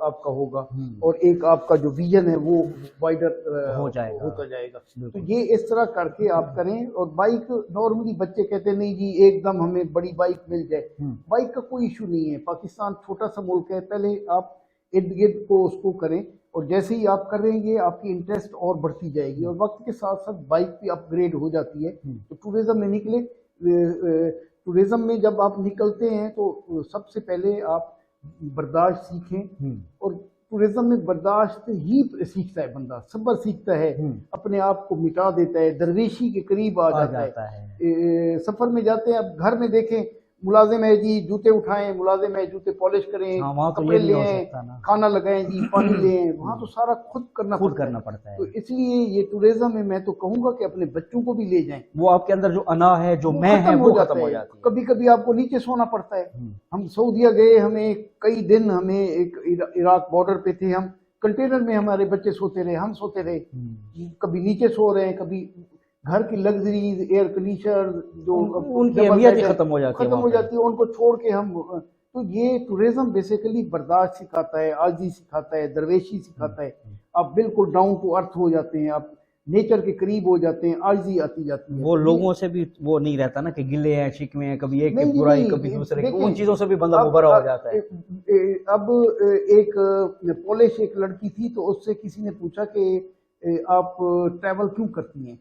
آپ کا ہوگا، اور ایک آپ کا جو ویژن ہے وہ وائڈر ہوتا جائے گا۔ تو یہ اس طرح کر کے آپ کریں۔ اور بائک نارملی بچے کہتے ہیں نہیں جی ایک دم ہمیں بڑی بائک مل جائے، بائک کا کوئی ایشو نہیں ہے، پاکستان چھوٹا سا ملک ہے، پہلے آپ ارد گرد کو اس کو کریں، اور جیسے ہی آپ کریں گے آپ کی انٹرسٹ اور بڑھتی جائے گی، اور وقت کے ساتھ ساتھ بائک بھی اپ گریڈ ہو جاتی ہے۔ تو ٹورزم میں نکلے، ٹورزم میں جب آپ نکلتے ہیں تو سب سے پہلے آپ برداشت سیکھیں، اور ٹورزم میں برداشت ہی سیکھتا ہے بندہ، صبر سیکھتا ہے، اپنے آپ کو مٹا دیتا ہے، درویشی کے قریب آ جاتا ہے۔ سفر میں جاتے ہیں، اب گھر میں دیکھیں ملازم ہے جی جوتے اٹھائیں، ملازم ہے جوتے پالش کریں، کپڑے لیں، کھانا لگائیں جی، پانی لیں، وہاں تو سارا خود کرنا پڑتا ہے۔ تو اس لیے یہ ٹورزم میں تو کہوں گا کہ اپنے بچوں کو بھی لے جائیں، وہ آپ کے اندر جو انا ہے، جو میں ہے، وہ ختم ہو جاتی ہے۔ کبھی کبھی آپ کو نیچے سونا پڑتا ہے۔ ہم سعودیہ گئے، ہمیں کئی دن، ہمیں ایک عراق بارڈر پہ تھے، ہم کنٹینر میں ہمارے بچے سوتے رہے، ہم سوتے رہے، کبھی نیچے سو رہے ہیں، کبھی گھر کی لگژریز، ایئر کنڈیشنر جو ان کی اہمیت ہی ختم ہو جاتی ہے، ان کو چھوڑ کے ہم۔ تو یہ ٹورزم بیسیکلی برداشت سکھاتا ہے، عاجزی سکھاتا ہے، درویشی سکھاتا ہے، آپ بالکل ڈاؤن ٹو ارتھ ہو جاتے ہیں، آپ نیچر کے قریب ہو جاتے ہیں، عاجزی آتی جاتی ہے۔ وہ لوگوں سے بھی وہ نہیں رہتا نا کہ گلے ہیں، شکوے ہیں، کبھی ایک کی برائی کبھی دوسرے کی، ان چیزوں سے بھی بندہ مبرا ہو جاتا ہے۔ اب ایک پولش ایک لڑکی تھی، تو اس سے کسی نے پوچھا کہ آپ ٹریول کیوں کرتی ہیں؟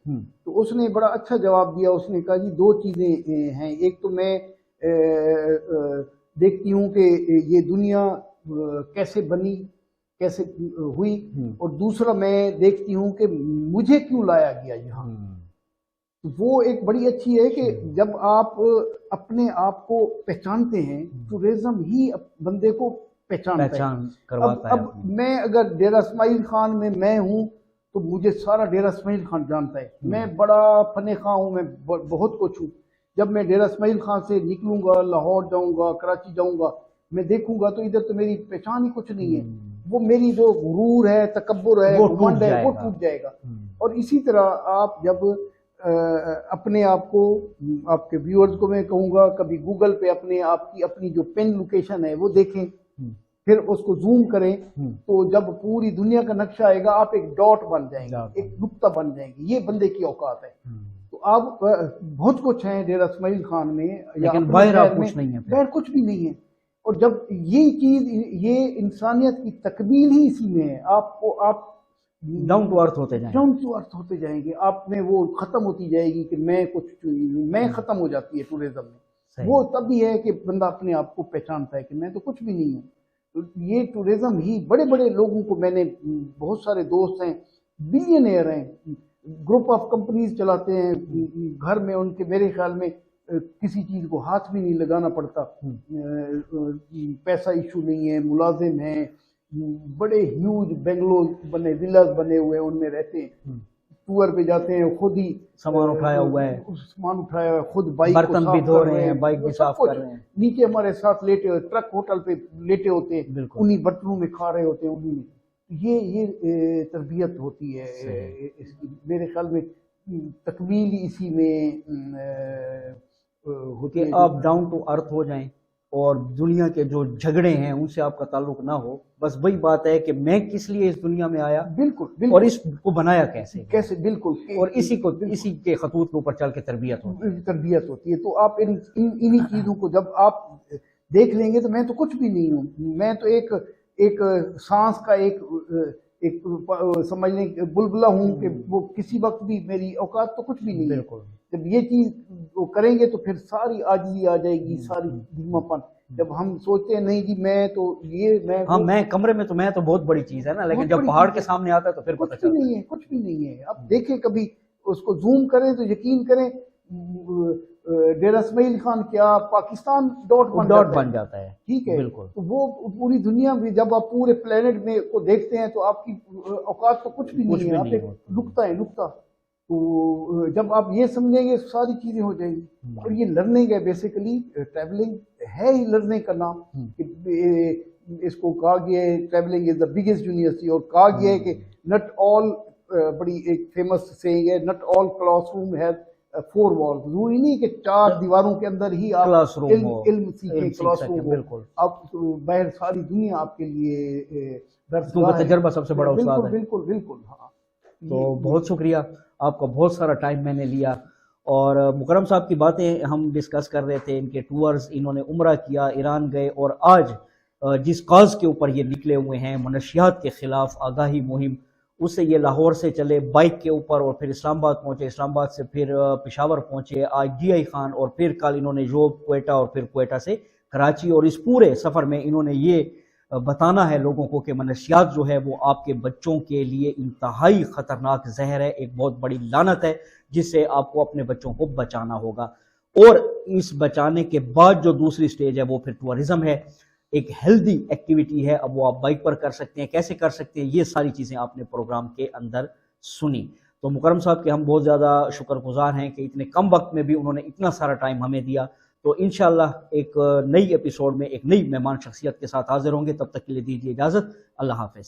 تو اس نے بڑا اچھا جواب دیا، اس نے کہا جی دو چیزیں ہیں، ایک تو میں دیکھتی ہوں کہ یہ دنیا کیسے بنی، کیسے ہوئی، اور دوسرا میں دیکھتی ہوں کہ مجھے کیوں لایا گیا یہاں۔ وہ ایک بڑی اچھی ہے کہ جب آپ اپنے آپ کو پہچانتے ہیں، ٹورزم ہی بندے کو پہچانتا ہے۔ اب میں اگر ڈیرہ اسماعیل خان میں ہوں تو مجھے سارا ڈیرہ اسماعیل خان جانتا ہے، میں بڑا فن خواہ ہوں، میں بہت کچھ ہوں۔ جب میں ڈیرہ اسماعیل خان سے نکلوں گا، لاہور جاؤں گا، کراچی جاؤں گا، میں دیکھوں گا تو ادھر تو میری پہچان ہی کچھ نہیں ہے، وہ میری جو غرور ہے، تکبر ہے، گھمنڈ ہے، وہ ٹوٹ جائے گا۔ اور اسی طرح آپ جب اپنے آپ کو، آپ کے ویورز کو میں کہوں گا کبھی گوگل پہ اپنے آپ کی اپنی جو پن لوکیشن ہے وہ دیکھیں، پھر اس کو زوم کریں، تو جب پوری دنیا کا نقشہ آئے گا آپ ایک ڈاٹ بن جائیں گے، ایک نقطہ بن جائیں گے۔ یہ بندے کی اوقات ہے۔ تو آپ بہت کچھ ہیں ڈیرہ اسماعیل خان میں، لیکن باہر کچھ نہیں ہے، باہر کچھ بھی نہیں ہے۔ اور جب یہ چیز، یہ انسانیت کی تکمیل ہی اسی میں ہے، آپ کو آپ ڈاؤن ٹو ارتھ ہوتے جائیں گے، آپ میں وہ ختم ہوتی جائے گی کہ میں کچھ، میں ختم ہو جاتی ہے ٹورزم میں۔ وہ تب بھی ہے کہ بندہ اپنے آپ کو پہچانتا ہے کہ میں تو کچھ بھی نہیں ہوں۔ تو یہ ٹورزم ہی بڑے بڑے لوگوں کو، میں نے بہت سارے دوست ہیں بلینئر ہیں، گروپ آف کمپنیز چلاتے ہیں، گھر میں ان کے میرے خیال میں کسی چیز کو ہاتھ بھی نہیں لگانا پڑتا، پیسہ ایشو نہیں ہے، ملازم ہیں، بڑے ہیوج بنگلو بنے، ویلاز بنے ہوئے ان میں رہتے ہیں، ٹور پہ جاتے ہیں، خود ہی سامان اٹھایا ہوا ہے، خود بائک برتن بھی دھو رہے ہیں، بائک بھی صاف کر رہے ہیں، نیچے ہمارے ساتھ لیٹے ہوئے، ٹرک ہوٹل پہ لیٹے ہوتے ہیں، انہی برتنوں میں کھا رہے ہوتے ہیں، انہی میں۔ یہ تربیت ہوتی ہے میرے خیال میں، تکمیل اسی میں ہوتی ہے۔ آپ ڈاؤن ٹو ارتھ ہو جائیں، اور دنیا کے جو جھگڑے ہیں ان سے آپ کا تعلق نہ ہو، بس وہی بات ہے کہ میں کس لیے اس دنیا میں آیا، بالکل اور اس کو بنایا کیسے، بالکل، اور اسی کے خطوط کے اوپر چل کے تربیت ہوتی ہے۔ تو آپ انہی چیزوں کو جب آپ دیکھ لیں گے تو میں تو کچھ بھی نہیں ہوں، میں تو ایک سانس کا ایک سمجھ لیں بلبلہ ہوں کہ وہ کسی وقت بھی میری اوقات تو کچھ بھی نہیں ہے۔ بالکل، جب یہ چیز وہ کریں گے تو پھر ساری عاجزی آ جائے گی، ساری دھیما پن۔ جب ہم سوچتے ہیں نہیں جی میں تو یہ ہاں میں کمرے میں تو بہت بڑی چیز ہے نا، لیکن جب پہاڑ کے سامنے آتا ہے تو پھر پتہ چلتا ہے کچھ بھی نہیں ہے۔ اب دیکھیں کبھی اس کو زوم کریں تو یقین کریں ڈیرہ اسماعیل خان کیا پاکستان ڈاٹ بن جاتا ہے، ٹھیک ہے، بالکل۔ تو وہ پوری دنیا میں جب آپ پورے پلینٹ میں کو دیکھتے ہیں تو آپ کی اوقات تو کچھ بھی نہیں ہے، آپ ایک نقطہ۔ تو جب آپ یہ سمجھیں گے ساری چیزیں ہو جائیں گی۔ اور یہ لرننگ ہے، بیسیکلی ٹریولنگ ہے ہی لرننگ کا نام، کہ اس کو کہا گیا ہے travelling is the biggest university, اور کہا گیا ہے کہ نٹ آل، بڑی ایک فیمس سیئنگ ہے، نٹ آل کلاس روم ہیز 4 walls، ضروری نہیں کہ 4 دیواروں کے اندر ہی آپ علم سیکھیں، کلاس روم ہو، آپ باہر ساری دنیا آپ کے لیے کیونکہ تجربہ سب سے بڑا استاد ہے۔ بالکل ہاں۔ تو بہت شکریہ آپ کا، بہت سارا ٹائم میں نے لیا، اور مکرم صاحب کی باتیں ہم ڈسکس کر رہے تھے، ان کے ٹورز، انہوں نے عمرہ کیا، ایران گئے، اور آج جس کاز کے اوپر یہ نکلے ہوئے ہیں، منشیات کے خلاف آگاہی مہم، اس سے یہ لاہور سے چلے بائک کے اوپر، اور پھر اسلام آباد پہنچے، اسلام آباد سے پھر پشاور پہنچے، آج ڈی آئی خان، اور پھر کل انہوں نے یوب کوئٹہ، اور پھر کوئٹہ سے کراچی، اور اس پورے سفر میں انہوں نے یہ بتانا ہے لوگوں کو کہ منشیات جو ہے وہ آپ کے بچوں کے لیے انتہائی خطرناک زہر ہے، ایک بہت بڑی لعنت ہے، جس سے آپ کو اپنے بچوں کو بچانا ہوگا۔ اور اس بچانے کے بعد جو دوسری سٹیج ہے وہ پھر ٹورزم ہے، ایک ہیلدی ایکٹیویٹی ہے، اب وہ آپ بائک پر کر سکتے ہیں، کیسے کر سکتے ہیں، یہ ساری چیزیں آپ نے پروگرام کے اندر سنی۔ تو مکرم صاحب کے ہم بہت زیادہ شکر گزار ہیں کہ اتنے کم وقت میں بھی انہوں نے اتنا سارا ٹائم ہمیں دیا۔ تو انشاءاللہ ایک نئی ایپیسوڈ میں ایک نئی مہمان شخصیت کے ساتھ حاضر ہوں گے، تب تک کے لیے دیجیے اجازت، اللہ حافظ۔